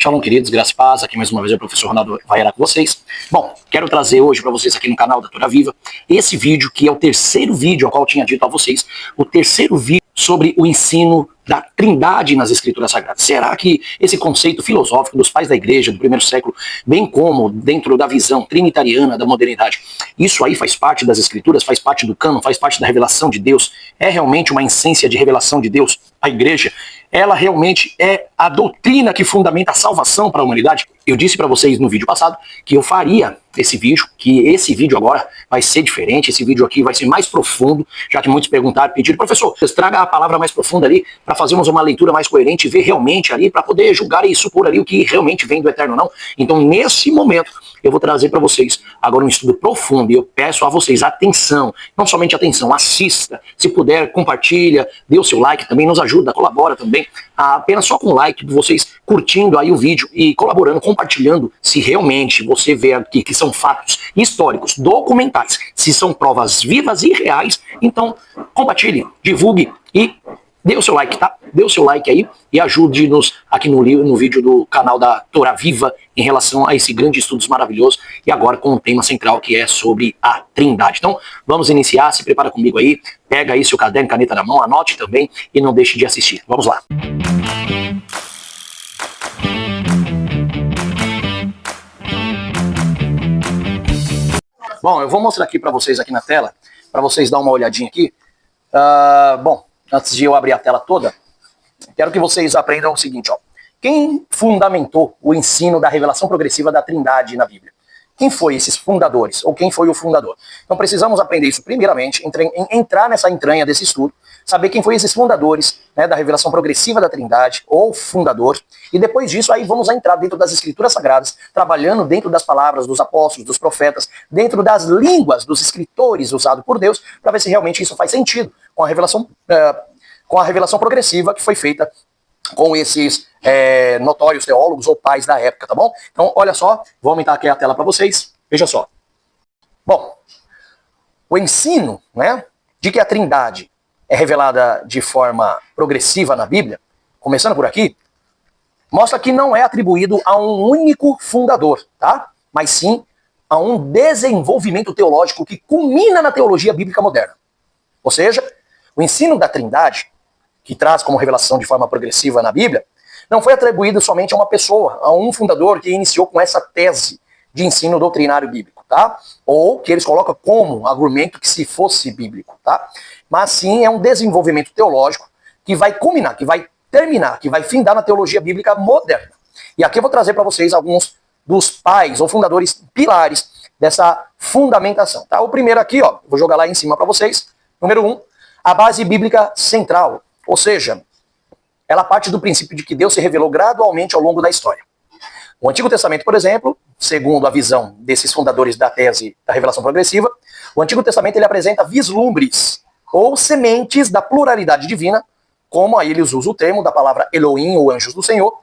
Shalom, queridos, graças e paz. Aqui mais uma vez é o professor Ronaldo Vaiara com vocês. Bom, quero trazer hoje para vocês aqui no canal da Torá Viva esse vídeo que é o terceiro vídeo ao qual eu tinha dito a vocês, o terceiro vídeo sobre o ensino da Trindade nas Escrituras Sagradas. Será que esse conceito filosófico dos pais da igreja do primeiro século, bem como dentro da visão trinitariana da modernidade, isso aí faz parte das Escrituras, faz parte do cânon, faz parte da revelação de Deus? É realmente uma essência de revelação de Deus? A igreja, ela realmente é a doutrina que fundamenta a salvação para a humanidade? Eu disse para vocês no vídeo passado que eu faria esse vídeo, que esse vídeo agora vai ser diferente, esse vídeo aqui vai ser mais profundo, já que muitos perguntaram, pediram, professor, traga a palavra mais profunda ali para fazermos uma leitura mais coerente, ver realmente ali, para poder julgar e supor ali o que realmente vem do eterno ou não. Então, nesse momento, eu vou trazer para vocês agora um estudo profundo e eu peço a vocês atenção, não somente atenção, assista, se puder, compartilha, dê o seu like, também nos ajuda, colabora também, apenas só com o like, vocês curtindo aí o vídeo e colaborando, compartilhando, se realmente você vê aqui que são fatos históricos, documentais, se são provas vivas e reais, então compartilhe, divulgue e dê o seu like, tá? Dê o seu like aí e ajude-nos aqui no vídeo do canal da Torá Viva em relação a esse grande estudo maravilhoso e agora com o tema central que é sobre a Trindade. Então, vamos iniciar, se prepara comigo aí, pega aí seu caderno e caneta na mão, anote também e não deixe de assistir. Vamos lá. Bom, eu vou mostrar aqui para vocês aqui na tela, para vocês dar uma olhadinha aqui. Bom, antes de eu abrir a tela toda, quero que vocês aprendam o seguinte, ó. Quem fundamentou o ensino da revelação progressiva da Trindade na Bíblia? Quem foi esses fundadores? Ou quem foi o fundador? Então precisamos aprender isso primeiramente, entrar nessa entranha desse estudo, saber quem foi esses fundadores, né, da revelação progressiva da Trindade, ou fundador, e depois disso aí vamos entrar dentro das Escrituras Sagradas, trabalhando dentro das palavras dos apóstolos, dos profetas, dentro das línguas dos escritores usados por Deus, para ver se realmente isso faz sentido com a revelação progressiva que foi feita com esses notórios teólogos ou pais da época, tá bom? Então, olha só, vou aumentar aqui a tela para vocês, veja só. Bom, o ensino, né, de que a Trindade é revelada de forma progressiva na Bíblia, começando por aqui, mostra que não é atribuído a um único fundador, tá? Mas sim a um desenvolvimento teológico que culmina na teologia bíblica moderna. Ou seja, o ensino da Trindade, que traz como revelação de forma progressiva na Bíblia, não foi atribuído somente a uma pessoa, a um fundador que iniciou com essa tese de ensino doutrinário bíblico, tá? Ou que eles colocam como argumento que se fosse bíblico, tá? Mas sim é um desenvolvimento teológico que vai culminar, que vai terminar, que vai findar na teologia bíblica moderna. E aqui eu vou trazer para vocês alguns dos pais ou fundadores pilares dessa fundamentação, tá? O primeiro aqui, ó, vou jogar lá em cima para vocês. Número 1, a base bíblica central, ou seja, ela parte do princípio de que Deus se revelou gradualmente ao longo da história. O Antigo Testamento, por exemplo, segundo a visão desses fundadores da tese da revelação progressiva, o Antigo Testamento ele apresenta vislumbres ou sementes da pluralidade divina, como aí eles usam o termo da palavra Elohim ou anjos do Senhor,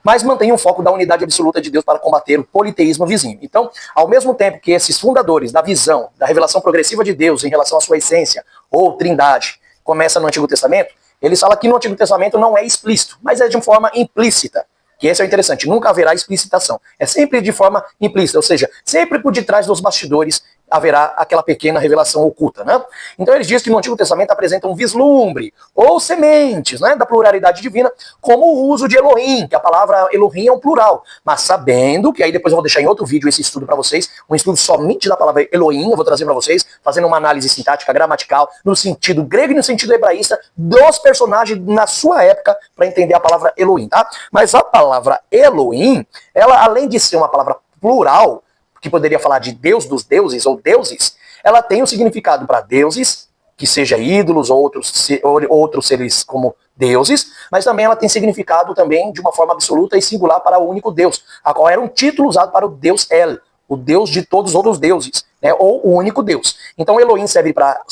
mas mantém o foco da unidade absoluta de Deus para combater o politeísmo vizinho. Então, ao mesmo tempo que esses fundadores da visão da revelação progressiva de Deus em relação à sua essência ou trindade começa no Antigo Testamento, eles falam que no Antigo Testamento não é explícito, mas é de forma implícita. Que esse é o interessante, nunca haverá explicitação. É sempre de forma implícita, ou seja, sempre por detrás dos bastidores haverá aquela pequena revelação oculta, né? Então eles dizem que no Antigo Testamento apresentam um vislumbre, ou sementes, né, da pluralidade divina, como o uso de Elohim, que a palavra Elohim é um plural, mas sabendo, que aí depois eu vou deixar em outro vídeo esse estudo para vocês, um estudo somente da palavra Elohim, eu vou trazer para vocês, fazendo uma análise sintática, gramatical, no sentido grego e no sentido hebraísta, dos personagens na sua época, para entender a palavra Elohim, tá? Mas a palavra Elohim, ela além de ser uma palavra plural, que poderia falar de Deus dos deuses ou deuses, ela tem um significado para deuses, que seja ídolos ou outros seres como deuses, mas também ela tem significado também de uma forma absoluta e singular para o único Deus, a qual era um título usado para o Deus El, o Deus de todos os outros deuses, né, ou o único Deus. Então Elohim serve para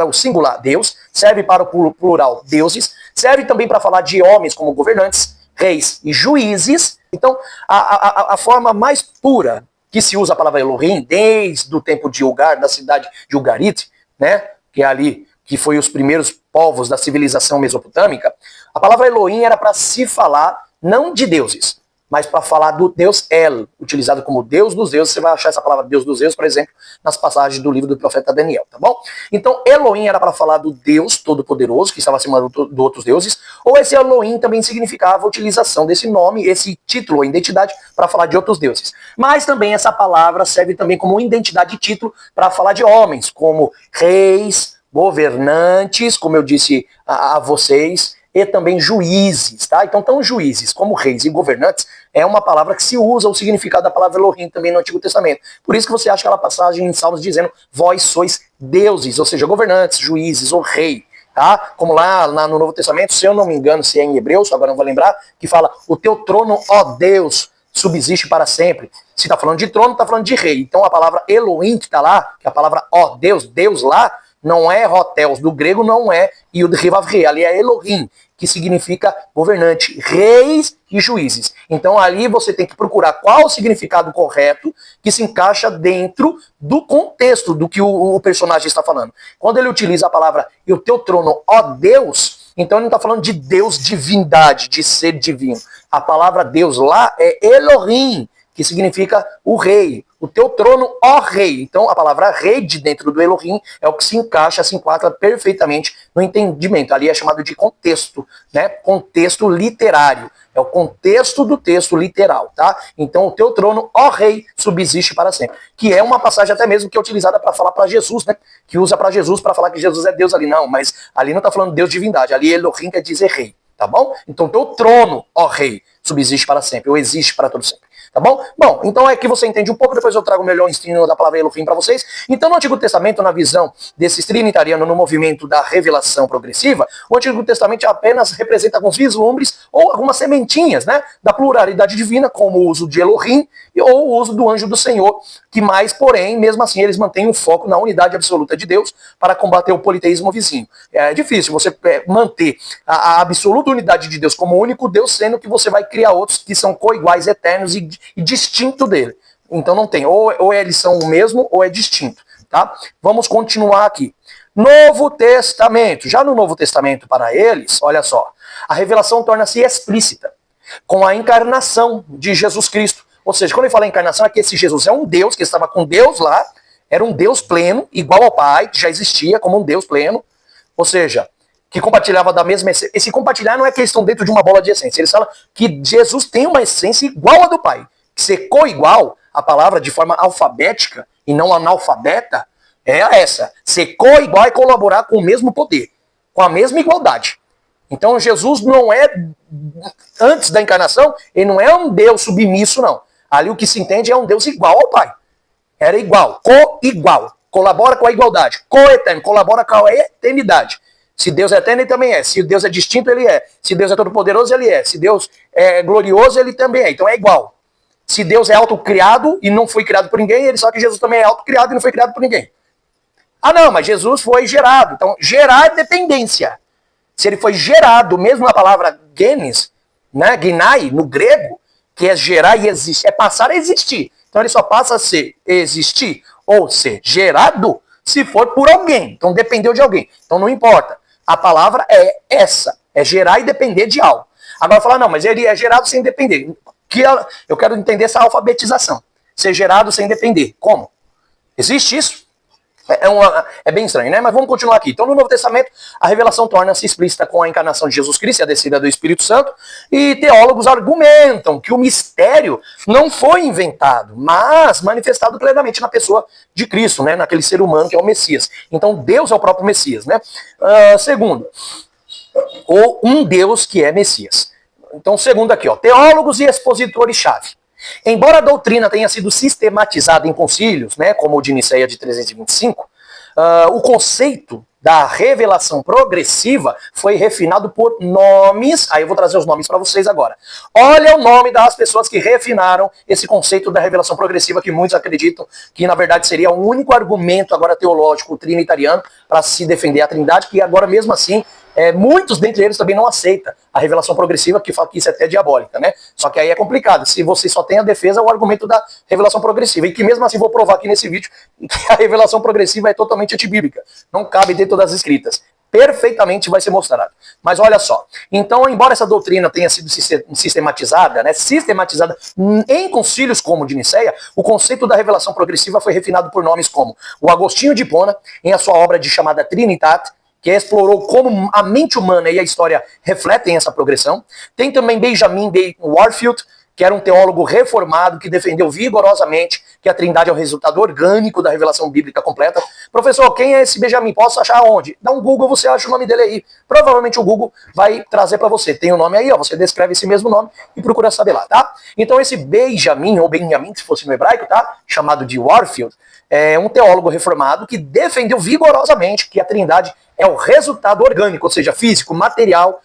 o singular Deus, serve para o plural deuses, serve também para falar de homens como governantes, reis e juízes. Então a forma mais pura que se usa a palavra Elohim desde o tempo de Ugar, da cidade de Ugarit, né, que é ali, que foi os primeiros povos da civilização mesopotâmica, a palavra Elohim era para se falar não de deuses, mas para falar do Deus El, utilizado como Deus dos deuses. Você vai achar essa palavra Deus dos deuses, por exemplo, nas passagens do livro do profeta Daniel, tá bom? Então, Elohim era para falar do Deus Todo-Poderoso, que estava acima de outros deuses, ou esse Elohim também significava a utilização desse nome, esse título ou identidade, para falar de outros deuses. Mas também essa palavra serve também como identidade e título para falar de homens, como reis, governantes, como eu disse a vocês, e também juízes, tá? Então, juízes, como reis e governantes, é uma palavra que se usa o significado da palavra Elohim também no Antigo Testamento. Por isso que você acha aquela passagem em Salmos dizendo, vós sois deuses, ou seja, governantes, juízes ou rei, tá? Como lá no Novo Testamento, se eu não me engano, se é em Hebreus, agora não vou lembrar, que fala, o teu trono, ó Deus, subsiste para sempre. Se está falando de trono, está falando de rei. Então a palavra Elohim que está lá, que é a palavra ó Deus, Deus lá, não é Hoteus, do grego não é Yud Rivav Re, ali é Elohim, que significa governante, reis e juízes. Então ali você tem que procurar qual o significado correto que se encaixa dentro do contexto do que o personagem está falando. Quando ele utiliza a palavra e o teu trono, ó Deus, então ele não está falando de Deus, divindade, de ser divino. A palavra Deus lá é Elohim, que significa o rei. O teu trono, ó rei. Então a palavra rei de dentro do Elohim é o que se encaixa, se enquadra perfeitamente no entendimento. Ali é chamado de contexto, né? Contexto literário. É o contexto do texto literal, tá? Então o teu trono, ó rei, subsiste para sempre. Que é uma passagem até mesmo que é utilizada para falar para Jesus, né? Que usa para Jesus para falar que Jesus é Deus ali. Não, mas ali não está falando Deus divindade. Ali Elohim quer dizer rei, tá bom? Então o teu trono, ó rei, subsiste para sempre, ou existe para todo sempre. Tá bom? Bom, então é que você entende um pouco, depois eu trago o melhor ensino da palavra Elohim para vocês. Então no Antigo Testamento, na visão desses trinitarianos no movimento da revelação progressiva, o Antigo Testamento apenas representa alguns vislumbres ou algumas sementinhas, né, da pluralidade divina, como o uso de Elohim ou o uso do anjo do Senhor, que mais, porém, mesmo assim, eles mantêm o foco na unidade absoluta de Deus para combater o politeísmo vizinho. É difícil você manter a absoluta unidade de Deus como único Deus, sendo que você vai criar outros que são coiguais, eternos e distinto dele. Então não tem, ou eles são o mesmo ou é distinto, tá? Vamos continuar aqui. Novo Testamento. Já no Novo Testamento para eles, olha só, a revelação torna-se explícita com a encarnação de Jesus Cristo. Ou seja, quando ele fala encarnação, é que esse Jesus é um Deus, que estava com Deus lá, era um Deus pleno, igual ao Pai, que já existia como um Deus pleno, ou seja, que compartilhava da mesma essência. Esse compartilhar não é que eles estão dentro de uma bola de essência, eles falam que Jesus tem uma essência igual à do Pai. Ser co-igual, a palavra de forma alfabética e não analfabeta, é essa. Ser co-igual é colaborar com o mesmo poder, com a mesma igualdade. Então Jesus não é, antes da encarnação, ele não é um Deus submisso, não. Ali o que se entende é um Deus igual ao Pai. Era igual, co-igual. Colabora com a igualdade. Co-eterno, colabora com a eternidade. Se Deus é eterno, ele também é. Se Deus é distinto, ele é. Se Deus é todo-poderoso, ele é. Se Deus é glorioso, ele também é. Então é igual. Se Deus é autocriado e não foi criado por ninguém, ele sabe que Jesus também é autocriado e não foi criado por ninguém. Ah não, mas Jesus foi gerado. Então gerar é dependência. Se ele foi gerado, mesmo na palavra genes, né, ginai, no grego, que é gerar e existir, é passar a existir. Então ele só passa a ser existir ou ser gerado se for por alguém. Então dependeu de alguém. Então não importa. A palavra é essa, é gerar e depender de algo. Agora falar, não, mas ele é gerado sem depender. Eu quero entender essa alfabetização. Ser gerado sem depender. Como? Existe isso? É bem estranho, né? Mas vamos continuar aqui. Então, no Novo Testamento, a revelação torna-se explícita com a encarnação de Jesus Cristo e a descida do Espírito Santo, e teólogos argumentam que o mistério não foi inventado, mas manifestado plenamente na pessoa de Cristo, né? Naquele ser humano que é o Messias. Então, Deus é o próprio Messias, né? Segundo, ou um Deus que é Messias. Então, segundo aqui, ó, teólogos e expositores-chave. Embora a doutrina tenha sido sistematizada em concílios, né, como o de Niceia de 325, o conceito da revelação progressiva foi refinado por nomes. Aí eu vou trazer os nomes para vocês agora. Olha o nome das pessoas que refinaram esse conceito da revelação progressiva, que muitos acreditam que na verdade seria um único argumento agora teológico trinitariano para se defender a Trindade, que agora mesmo assim muitos dentre eles também não aceitam a revelação progressiva, que fala que isso é até diabólica, né? Só que aí é complicado. Se você só tem a defesa, o argumento da revelação progressiva. E que mesmo assim vou provar aqui nesse vídeo que a revelação progressiva é totalmente antibíblica. Não cabe dentro das escritas. perfeitamente vai ser mostrado. Mas olha só, então, embora essa doutrina tenha sido sistematizada, né, em concílios como o de Nicéia, o conceito da revelação progressiva foi refinado por nomes como o Agostinho de Hipona, em a sua obra de chamada Trinitate, que explorou como a mente humana e a história refletem essa progressão. Tem também Benjamin B. Warfield, que era um teólogo reformado que defendeu vigorosamente que a Trindade é o resultado orgânico da revelação bíblica completa. Professor, quem é esse Benjamin? Posso achar onde? Dá um Google, você acha o nome dele aí. Provavelmente o Google vai trazer para você. Tem o nome aí, ó, você descreve esse mesmo nome e procura saber lá, tá? Então esse Benjamin, ou Benjamin, se fosse no hebraico, tá? Chamado de Warfield, é um teólogo reformado que defendeu vigorosamente que a Trindade é o resultado orgânico, ou seja, físico, material,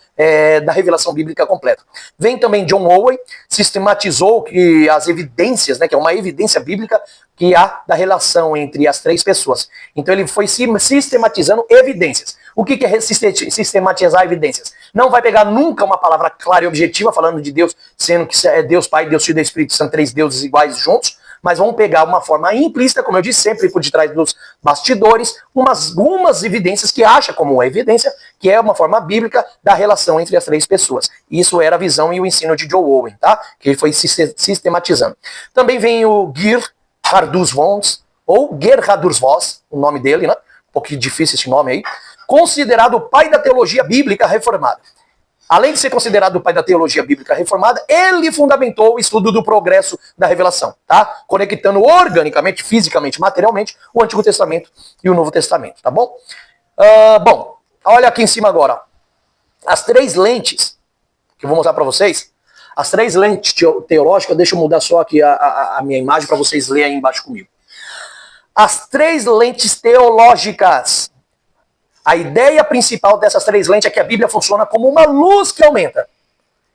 da revelação bíblica completa. Vem também John Owen, sistematizou que as evidências, né, que é uma evidência bíblica que há da relação entre as três pessoas. Então ele foi sistematizando evidências. O que é sistematizar evidências? Não vai pegar nunca uma palavra clara e objetiva falando de Deus, sendo que é Deus Pai, Deus Filho e Espírito são três deuses iguais juntos, mas vamos pegar uma forma implícita, como eu disse, sempre por detrás dos bastidores, algumas evidências que acha como evidência, que é uma forma bíblica da relação entre as três pessoas. Isso era a visão e o ensino de Joe Owen, tá? Que ele foi sistematizando. Também vem o Gerhardus Vos, ou Gerhardus Vos, o nome dele, né? Um pouquinho difícil esse nome aí. Considerado o pai da teologia bíblica reformada. Além de ser considerado o pai da teologia bíblica reformada, ele fundamentou o estudo do progresso da revelação, tá? Conectando organicamente, fisicamente, materialmente, o Antigo Testamento e o Novo Testamento, tá bom? Bom, olha aqui em cima agora. As três lentes, que eu vou mostrar para vocês, as três lentes teológicas, deixa eu mudar só aqui a minha imagem para vocês lerem aí embaixo comigo. As três lentes teológicas. A ideia principal dessas três lentes é que a Bíblia funciona como uma luz que aumenta.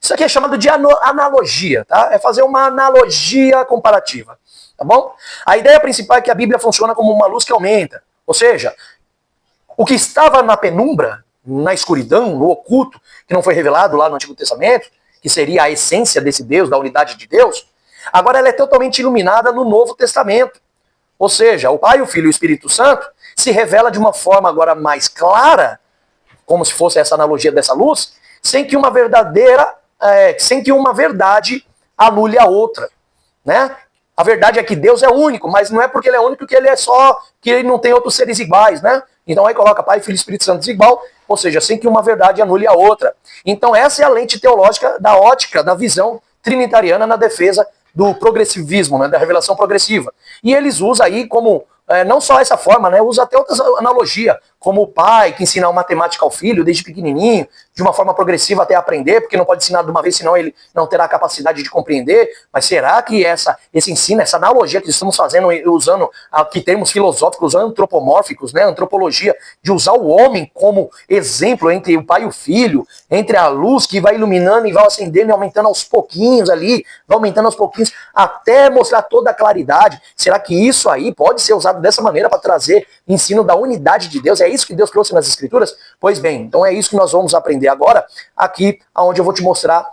Isso aqui é chamado de analogia, tá? É fazer uma analogia comparativa, tá bom? A ideia principal é que a Bíblia funciona como uma luz que aumenta. Ou seja, o que estava na penumbra, na escuridão, no oculto, que não foi revelado lá no Antigo Testamento, que seria a essência desse Deus, da unidade de Deus, agora ela é totalmente iluminada no Novo Testamento. Ou seja, o Pai, o Filho e o Espírito Santo se revela de uma forma agora mais clara, como se fosse essa analogia dessa luz, sem que uma verdade anule a outra, né? A verdade é que Deus é único, mas não é porque ele é único que ele é só, que ele não tem outros seres iguais, né? Então aí coloca Pai, Filho e Espírito Santo desigual, ou seja, sem que uma verdade anule a outra. Então essa é a lente teológica da ótica, da visão trinitariana na defesa do progressivismo, né, da revelação progressiva. E eles usam aí como, não só essa forma, né, usa até outras analogias, como o pai que ensina matemática ao filho desde pequenininho, de uma forma progressiva até aprender, porque não pode ensinar de uma vez, senão ele não terá a capacidade de compreender. Mas será que esse ensino, essa analogia que estamos fazendo, usando aqui termos filosóficos antropomórficos, né, antropologia, de usar o homem como exemplo entre o pai e o filho, entre a luz que vai iluminando e vai acendendo e aumentando aos pouquinhos ali, vai aumentando aos pouquinhos, até mostrar toda a claridade. Será que isso aí pode ser usado dessa maneira para trazer ensino da unidade de Deus? É isso que Deus trouxe nas Escrituras? Pois bem, então é isso que nós vamos aprender agora, aqui, onde eu vou te mostrar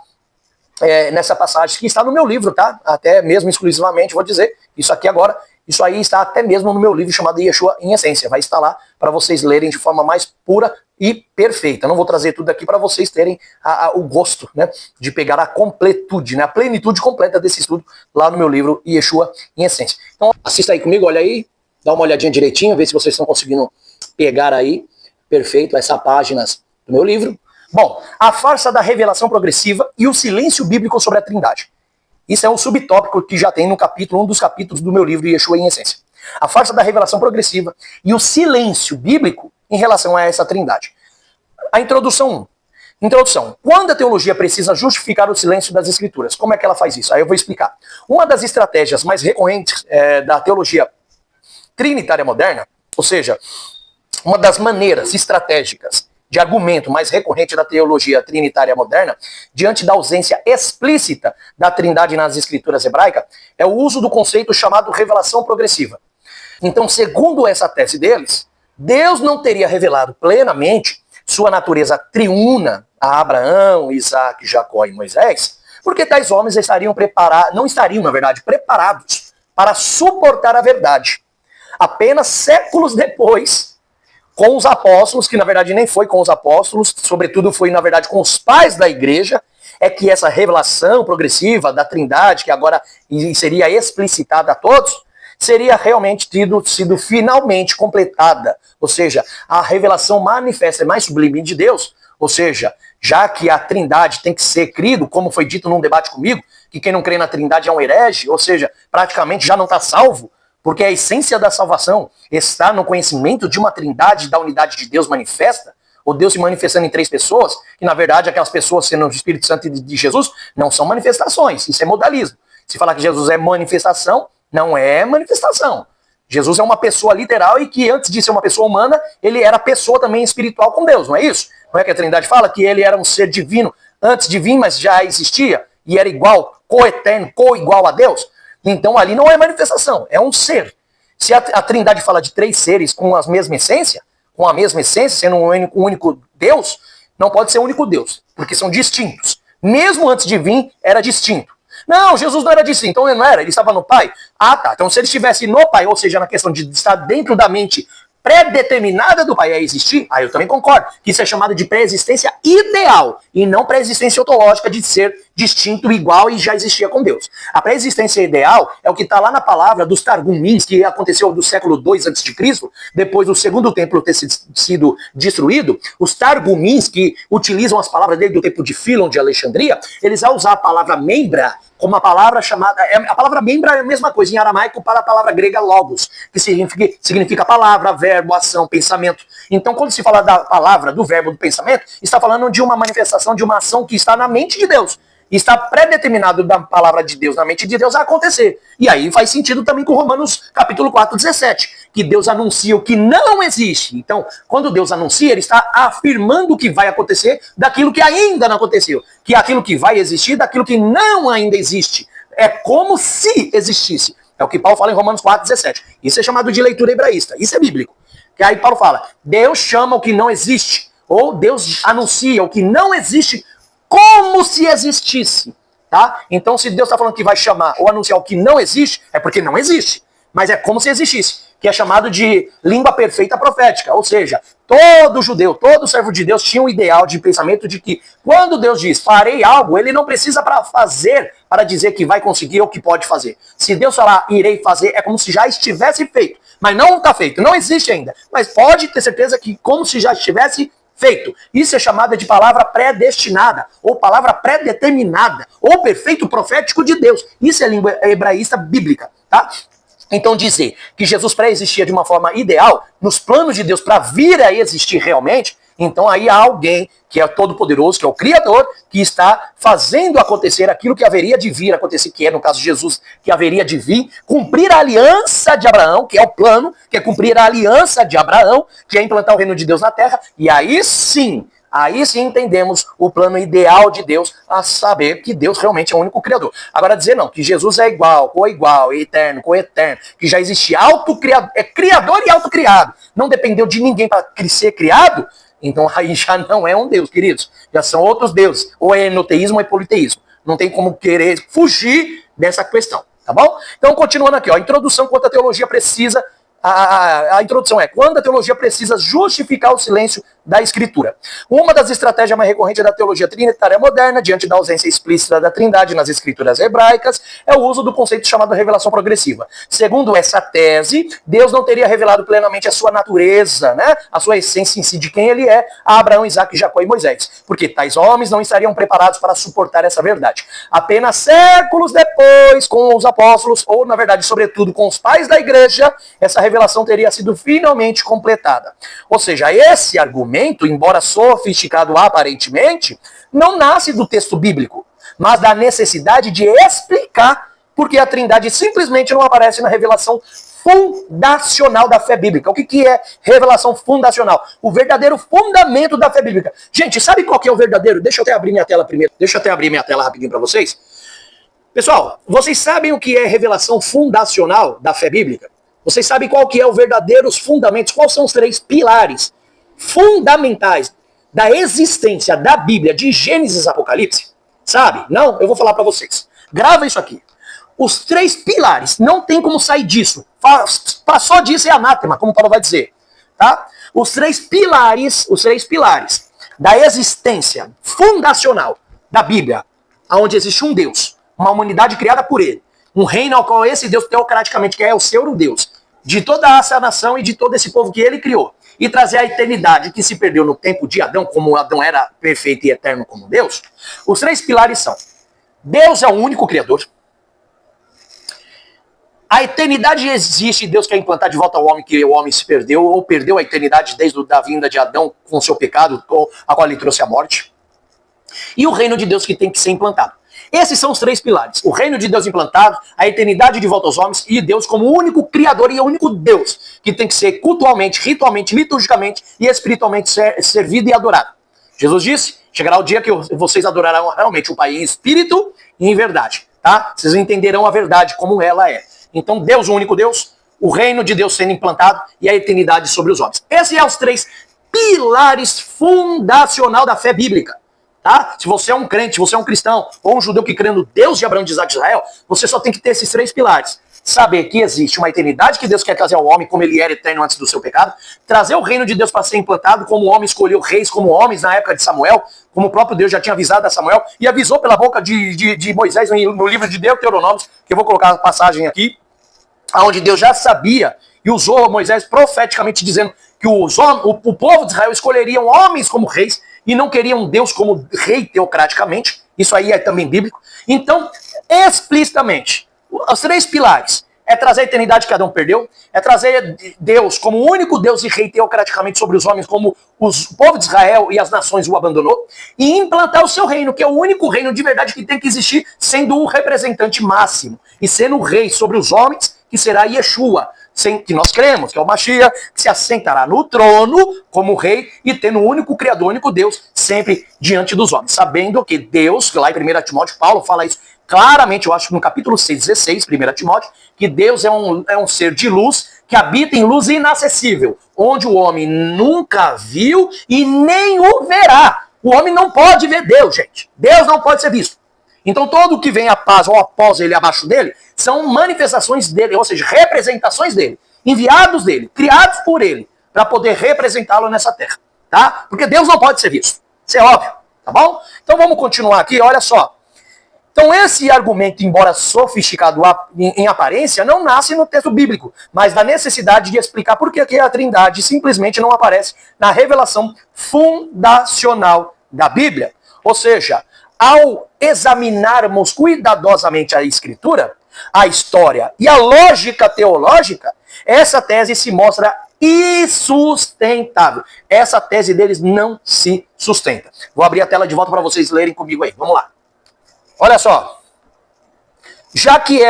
nessa passagem, que está no meu livro, tá? Até mesmo exclusivamente, vou dizer, isso aqui agora, isso aí está até mesmo no meu livro chamado Yeshua em Essência. Vai estar lá para vocês lerem de forma mais pura e perfeita. Não vou trazer tudo aqui para vocês terem o gosto, né, de pegar a completude, né, a plenitude completa desse estudo lá no meu livro Yeshua em Essência. Então assista aí comigo, olha aí, dá uma olhadinha direitinho, vê se vocês estão conseguindo pegar aí, perfeito, essas páginas do meu livro. Bom, a farsa da revelação progressiva e o silêncio bíblico sobre a Trindade. Isso é um subtópico que já tem no capítulo, um dos capítulos do meu livro Yeshua em Essência. A farsa da revelação progressiva e o silêncio bíblico em relação a essa Trindade. A introdução 1. Introdução. Quando a teologia precisa justificar o silêncio das Escrituras, como é que ela faz isso? Aí eu vou explicar. Uma das estratégias mais recorrentes da teologia trinitária moderna, ou seja, uma das maneiras estratégicas de argumento mais recorrente da teologia trinitária moderna, diante da ausência explícita da Trindade nas Escrituras hebraicas, é o uso do conceito chamado revelação progressiva. Então, segundo essa tese deles, Deus não teria revelado plenamente sua natureza triuna a Abraão, Isaac, Jacó e Moisés, porque tais homens não estariam, na verdade, preparados para suportar a verdade. Apenas séculos depois, com os apóstolos, que na verdade nem foi com os apóstolos, sobretudo foi na verdade com os pais da igreja, é que essa revelação progressiva da Trindade, que agora seria explicitada a todos, seria realmente sido finalmente completada. Ou seja, a revelação manifesta e mais sublime de Deus, ou seja, já que a Trindade tem que ser crido, como foi dito num debate comigo, que quem não crê na Trindade é um herege, ou seja, praticamente já não está salvo, porque a essência da salvação está no conhecimento de uma Trindade, da unidade de Deus manifesta, ou Deus se manifestando em 3 pessoas, que na verdade aquelas pessoas sendo o Espírito Santo de Jesus, não são manifestações, isso é modalismo. Se falar que Jesus é manifestação, não é manifestação. Jesus é uma pessoa literal e que antes de ser uma pessoa humana, ele era pessoa também espiritual com Deus, não é isso? Não é que a Trindade fala que ele era um ser divino antes de vir, mas já existia, e era igual, co-eterno, co-igual a Deus? Então ali não é manifestação, é um ser. Se a Trindade fala de 3 seres com a mesma essência, sendo um único Deus, não pode ser um único Deus, porque são distintos. Mesmo antes de vir, era distinto. Não, Jesus não era distinto, então ele não era, ele estava no Pai. Ah, tá, então se ele estivesse no Pai, ou seja, na questão de estar dentro da mente pré-determinada do Pai a existir, aí eu também concordo, que isso é chamado de pré-existência ideal, e não pré-existência ontológica de ser distinto, igual e já existia com Deus. A pré-existência ideal é o que está lá na palavra dos Targumins, que aconteceu do século II a.C., depois do segundo templo ter sido destruído. Os Targumins, que utilizam as palavras desde o tempo de Filon de Alexandria, eles vão usar a palavra membra como uma palavra chamada... A palavra membra é a mesma coisa em aramaico para a palavra grega logos, que significa palavra, verbo, ação, pensamento. Então, quando se fala da palavra, do verbo, do pensamento, está falando de uma manifestação, de uma ação que está na mente de Deus. Está pré-determinado da palavra de Deus, na mente de Deus, a acontecer. E aí faz sentido também com Romanos capítulo 4, 17, que Deus anuncia o que não existe. Então, quando Deus anuncia, ele está afirmando o que vai acontecer daquilo que ainda não aconteceu. Que é aquilo que vai existir daquilo que não ainda existe. É como se existisse. É o que Paulo fala em Romanos 4, 17. Isso é chamado de leitura hebraísta. Isso é bíblico. Que aí Paulo fala, Deus chama o que não existe. Ou Deus anuncia o que não existe como se existisse, tá? Então, se Deus está falando que vai chamar ou anunciar o que não existe, é porque não existe. Mas é como se existisse, que é chamado de língua perfeita profética. Ou seja, todo judeu, todo servo de Deus tinha um ideal de pensamento de que quando Deus diz, farei algo, ele não precisa para fazer, para dizer que vai conseguir ou que pode fazer. Se Deus falar, irei fazer, é como se já estivesse feito. Mas não está feito, não existe ainda. Mas pode ter certeza que como se já estivesse feito. Isso é chamada de palavra predestinada, ou palavra predeterminada, ou perfeito profético de Deus. Isso é língua hebraísta bíblica, tá? Então dizer que Jesus pré-existia de uma forma ideal, nos planos de Deus para vir a existir realmente, então aí há alguém que é todo-poderoso, que é o Criador, que está fazendo acontecer aquilo que haveria de vir acontecer, que é, no caso de Jesus, que haveria de vir, cumprir a aliança de Abraão, que é o plano, que é cumprir a aliança de Abraão, que é implantar o reino de Deus na terra, e aí sim entendemos o plano ideal de Deus, a saber que Deus realmente é o único Criador. Agora dizer não, que Jesus é igual, co-igual, eterno, co-eterno, que já existe autocriador, é criador e autocriado, não dependeu de ninguém para ser criado, então aí já não é um Deus, queridos. Já são outros deuses. Ou é enoteísmo ou é politeísmo. Não tem como querer fugir dessa questão, tá bom? Então, continuando aqui, ó, a introdução quanto a teologia precisa... A introdução é quando a teologia precisa justificar o silêncio da Escritura. Uma das estratégias mais recorrentes da teologia trinitária moderna, diante da ausência explícita da Trindade nas Escrituras hebraicas, é o uso do conceito chamado revelação progressiva. Segundo essa tese, Deus não teria revelado plenamente a sua natureza, né, a sua essência em si, de quem ele é, a Abraão, Isaac, Jacó e Moisés, porque tais homens não estariam preparados para suportar essa verdade. Apenas séculos depois, com os apóstolos, ou na verdade, sobretudo, com os pais da igreja, essa revelação teria sido finalmente completada. Ou seja, esse argumento, embora sofisticado aparentemente, não nasce do texto bíblico, mas da necessidade de explicar porque a Trindade simplesmente não aparece na revelação fundacional da fé bíblica. O que é revelação fundacional? O verdadeiro fundamento da fé bíblica. Gente, sabe qual que é o verdadeiro? Deixa eu até abrir minha tela primeiro. Deixa eu até abrir minha tela rapidinho para vocês. Pessoal, vocês sabem o que é revelação fundacional da fé bíblica? Vocês sabem qual que é o verdadeiro fundamentos? Quais são os 3 pilares fundamentais da existência da Bíblia de Gênesis e Apocalipse? Sabe? Não? Eu vou falar para vocês. Grava isso aqui. Os 3 pilares, não tem como sair disso. Passou disso é anátema, como Paulo vai dizer. Tá? os três pilares da existência fundacional da Bíblia, onde existe um Deus, uma humanidade criada por ele, um reino ao qual esse Deus teocraticamente quer o seu Deus, de toda essa nação e de todo esse povo que ele criou, e trazer a eternidade que se perdeu no tempo de Adão, como Adão era perfeito e eterno como Deus. Os três pilares são: Deus é o único Criador, a eternidade existe, Deus quer implantar de volta ao homem, que o homem se perdeu, ou perdeu a eternidade desde a vinda de Adão com o seu pecado, a qual ele trouxe a morte. E o reino de Deus que tem que ser implantado. Esses são os três pilares. O reino de Deus implantado, a eternidade de volta aos homens, e Deus como o único Criador e o único Deus, que tem que ser cultualmente, ritualmente, liturgicamente e espiritualmente servido e adorado. Jesus disse: chegará o dia que vocês adorarão realmente o Pai em espírito e em verdade. Tá? Vocês entenderão a verdade como ela é. Então, Deus, o único Deus, o reino de Deus sendo implantado e a eternidade sobre os homens. Esses são os três pilares fundacional da fé bíblica. Tá? Se você é um crente, se você é um cristão ou um judeu que crê no Deus de Abraão, de Isaac e de Israel, você só tem que ter esses três pilares. Saber que existe uma eternidade que Deus quer trazer ao homem como ele era eterno antes do seu pecado, trazer o reino de Deus para ser implantado, como o homem escolheu reis como homens na época de Samuel, como o próprio Deus já tinha avisado a Samuel, e avisou pela boca de Moisés no livro de Deuteronômio, que eu vou colocar a passagem aqui, onde Deus já sabia e usou Moisés profeticamente dizendo que o povo de Israel escolheriam homens como reis e não queriam Deus como rei teocraticamente. Isso aí é também bíblico. Então, explicitamente, os três pilares é trazer a eternidade que Adão perdeu, é trazer Deus como o único Deus e rei teocraticamente sobre os homens, como o povo de Israel e as nações o abandonou, e implantar o seu reino, que é o único reino de verdade que tem que existir, sendo o representante máximo e sendo o rei sobre os homens, que será Yeshua, que nós cremos, que é o Mashiach, que se assentará no trono como rei e tendo o único Criador, o único Deus, sempre diante dos homens. Sabendo que Deus, lá em 1 Timóteo, Paulo fala isso claramente, eu acho que no capítulo 6:16, 1 Timóteo, que Deus é um ser de luz, que habita em luz inacessível, onde o homem nunca viu e nem o verá. O homem não pode ver Deus, gente. Deus não pode ser visto. Então todo que vem após ou após ele, abaixo dele, são manifestações dele, ou seja, representações dele, enviados dele, criados por ele, para poder representá-lo nessa terra, tá? Porque Deus não pode ser visto. Isso é óbvio, tá bom? Então vamos continuar aqui, olha só. Então esse argumento, embora sofisticado em aparência, não nasce no texto bíblico, mas da necessidade de explicar por que a Trindade simplesmente não aparece na revelação fundacional da Bíblia. Ou seja, ao examinarmos cuidadosamente a Escritura, a história e a lógica teológica, essa tese se mostra insustentável. Essa tese deles não se sustenta. Vou abrir a tela de volta para vocês lerem comigo aí. Vamos lá. Olha só. Já que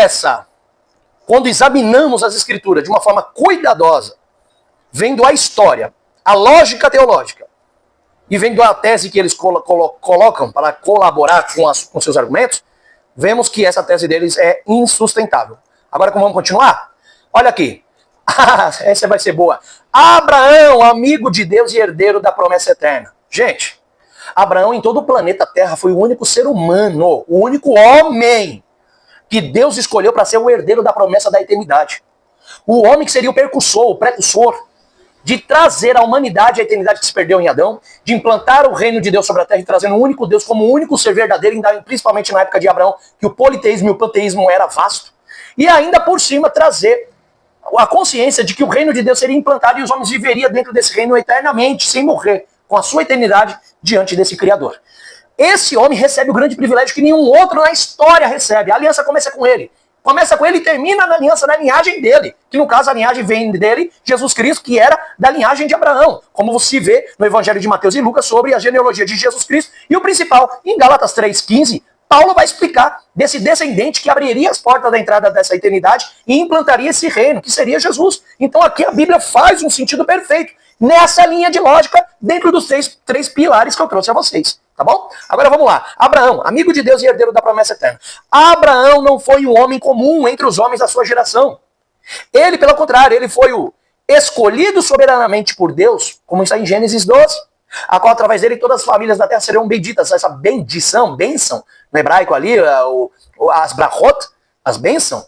quando examinamos as Escrituras de uma forma cuidadosa, vendo a história, a lógica teológica, e vendo a tese que eles colocam para colaborar com seus argumentos, vemos que essa tese deles é insustentável. Agora, como vamos continuar? Olha aqui. Essa vai ser boa. Abraão, amigo de Deus e herdeiro da promessa eterna. Gente, Abraão em todo o planeta Terra foi o único ser humano, o único homem que Deus escolheu para ser o herdeiro da promessa da eternidade. O homem que seria o precursor, de trazer à humanidade a eternidade que se perdeu em Adão, de implantar o reino de Deus sobre a terra e trazendo o único Deus como o único ser verdadeiro, principalmente na época de Abraão, que o politeísmo e o panteísmo era vasto, e ainda por cima trazer a consciência de que o reino de Deus seria implantado e os homens viveriam dentro desse reino eternamente, sem morrer, com a sua eternidade diante desse Criador. Esse homem recebe o grande privilégio que nenhum outro na história recebe. A aliança começa com ele. Começa com ele e termina na aliança, na linhagem dele. Que no caso a linhagem vem dele, Jesus Cristo, que era da linhagem de Abraão. Como se vê no Evangelho de Mateus e Lucas sobre a genealogia de Jesus Cristo. E o principal, em Gálatas 3,15, Paulo vai explicar desse descendente que abriria as portas da entrada dessa eternidade e implantaria esse reino, que seria Jesus. Então aqui a Bíblia faz um sentido perfeito nessa linha de lógica, dentro dos três pilares que eu trouxe a vocês. Tá bom? Agora vamos lá. Abraão, amigo de Deus e herdeiro da promessa eterna. Abraão não foi um homem comum entre os homens da sua geração. Ele, pelo contrário, ele foi o escolhido soberanamente por Deus, como está em Gênesis 12, a qual através dele todas as famílias da terra serão benditas. Essa bênção, no hebraico ali, as brachot, as bênçãos,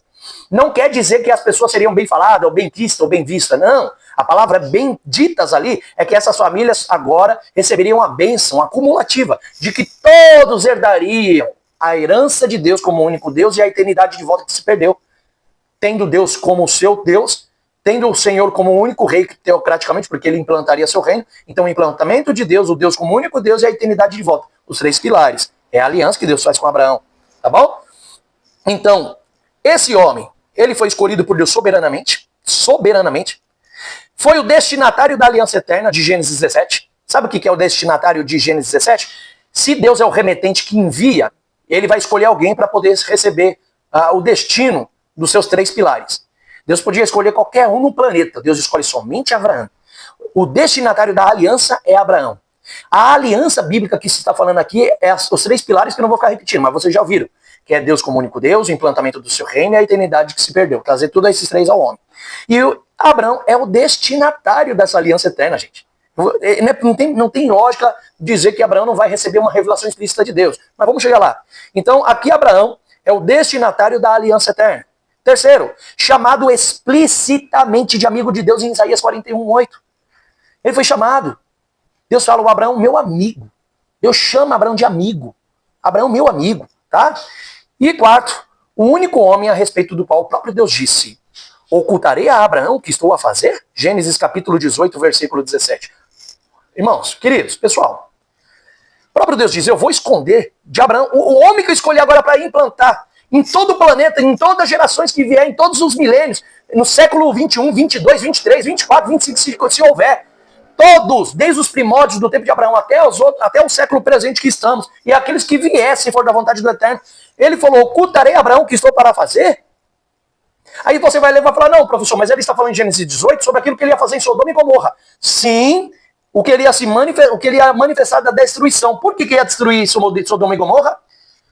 não quer dizer que as pessoas seriam bem faladas, ou bem vistas, ou bem vistas, não. A palavra benditas ali é que essas famílias agora receberiam a bênção acumulativa de que todos herdariam a herança de Deus como único Deus e a eternidade de volta que se perdeu. Tendo Deus como seu Deus, tendo o Senhor como único rei, teocraticamente, porque ele implantaria seu reino. Então o implantamento de Deus, o Deus como único Deus e a eternidade de volta. Os 3 pilares. É a aliança que Deus faz com Abraão. Tá bom? Então, esse homem, ele foi escolhido por Deus soberanamente. Foi o destinatário da aliança eterna de Gênesis 17. Sabe o que é o destinatário de Gênesis 17? Se Deus é o remetente que envia, ele vai escolher alguém para poder receber o destino dos seus 3 pilares. Deus podia escolher qualquer um no planeta. Deus escolhe somente Abraão. O destinatário da aliança é Abraão. A aliança bíblica que se está falando aqui é os 3 pilares que eu não vou ficar repetindo, mas vocês já ouviram. Que é Deus como único Deus, o implantamento do seu reino e a eternidade que se perdeu. Trazer tudo esses 3 ao homem. E o Abraão é o destinatário dessa aliança eterna, gente. Não tem lógica dizer que Abraão não vai receber uma revelação explícita de Deus. Mas vamos chegar lá. Então, aqui Abraão é o destinatário da aliança eterna. Terceiro, chamado explicitamente de amigo de Deus em Isaías 41:8. Ele foi chamado. Deus fala, o Abraão, meu amigo. Deus chama Abraão de amigo. Abraão, meu amigo, tá? E quarto, o único homem a respeito do qual o próprio Deus disse, ocultarei a Abraão o que estou a fazer? Gênesis capítulo 18, versículo 17. Irmãos, queridos, pessoal, o próprio Deus diz, eu vou esconder de Abraão, o homem que eu escolhi agora para implantar em todo o planeta, em todas as gerações que vier, em todos os milênios, no século 21, 22, 23, 24, 25, se houver, todos, desde os primórdios do tempo de Abraão até o século presente que estamos, e aqueles que viessem, se for da vontade do Eterno, ele falou, ocultarei a Abraão o que estou para fazer? Aí você vai levar e falar, não, professor, mas ele está falando em Gênesis 18 sobre aquilo que ele ia fazer em Sodoma e Gomorra. Sim, o que ele ia manifestar da destruição. Por que ia destruir Sodoma e Gomorra?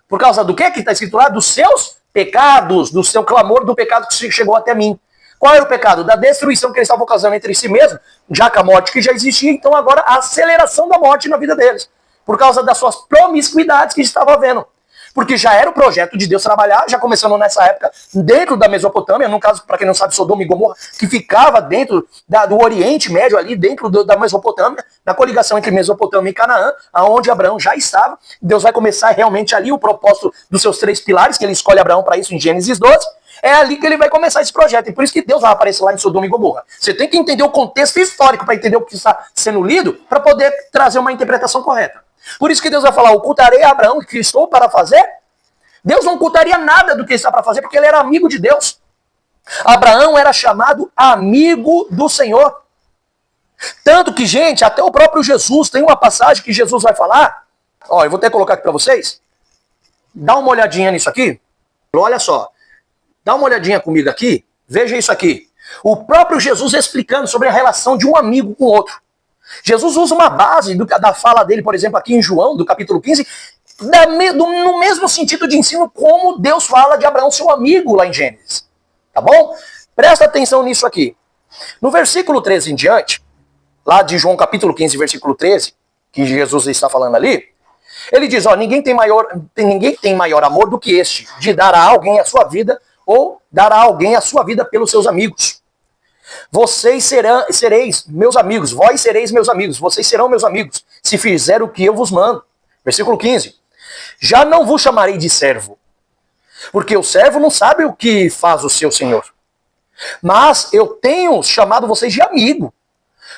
Por causa do que está escrito lá? Dos seus pecados, do seu clamor do pecado que chegou até mim. Qual era o pecado? Da destruição que eles estavam causando entre si mesmos, já que a morte que já existia, então agora a aceleração da morte na vida deles. Por causa das suas promiscuidades que estavam havendo. Porque já era o projeto de Deus trabalhar, já começando nessa época, dentro da Mesopotâmia, no caso, para quem não sabe, Sodoma e Gomorra, que ficava dentro do Oriente Médio, ali dentro da Mesopotâmia, na coligação entre Mesopotâmia e Canaã, aonde Abraão já estava. Deus vai começar realmente ali o propósito dos seus 3 pilares, que ele escolhe Abraão para isso em Gênesis 12. É ali que ele vai começar esse projeto. E por isso que Deus vai aparecer lá em Sodoma e Gomorra. Você tem que entender o contexto histórico para entender o que está sendo lido, para poder trazer uma interpretação correta. Por isso que Deus vai falar, ocultarei a Abraão o que estou para fazer. Deus não ocultaria nada do que ele está para fazer, porque ele era amigo de Deus. Abraão era chamado amigo do Senhor. Tanto que, gente, até o próprio Jesus, tem uma passagem que Jesus vai falar, ó, eu vou até colocar aqui para vocês, dá uma olhadinha nisso aqui, olha só, dá uma olhadinha comigo aqui, veja isso aqui. O próprio Jesus explicando sobre a relação de um amigo com o outro. Jesus usa uma base da fala dele, por exemplo, aqui em João, do capítulo 15, no mesmo sentido de ensino como Deus fala de Abraão, seu amigo, lá em Gênesis. Tá bom? Presta atenção nisso aqui. No versículo 13 em diante, lá de João capítulo 15, versículo 13, que Jesus está falando ali, ele diz, ó, ninguém tem maior amor do que este, de dar a alguém a sua vida, ou dar a alguém a sua vida pelos seus amigos. Vocês sereis meus amigos, vós sereis meus amigos, vocês serão meus amigos, se fizer o que eu vos mando. Versículo 15. Já não vos chamarei de servo, porque o servo não sabe o que faz o seu senhor. Mas eu tenho chamado vocês de amigo,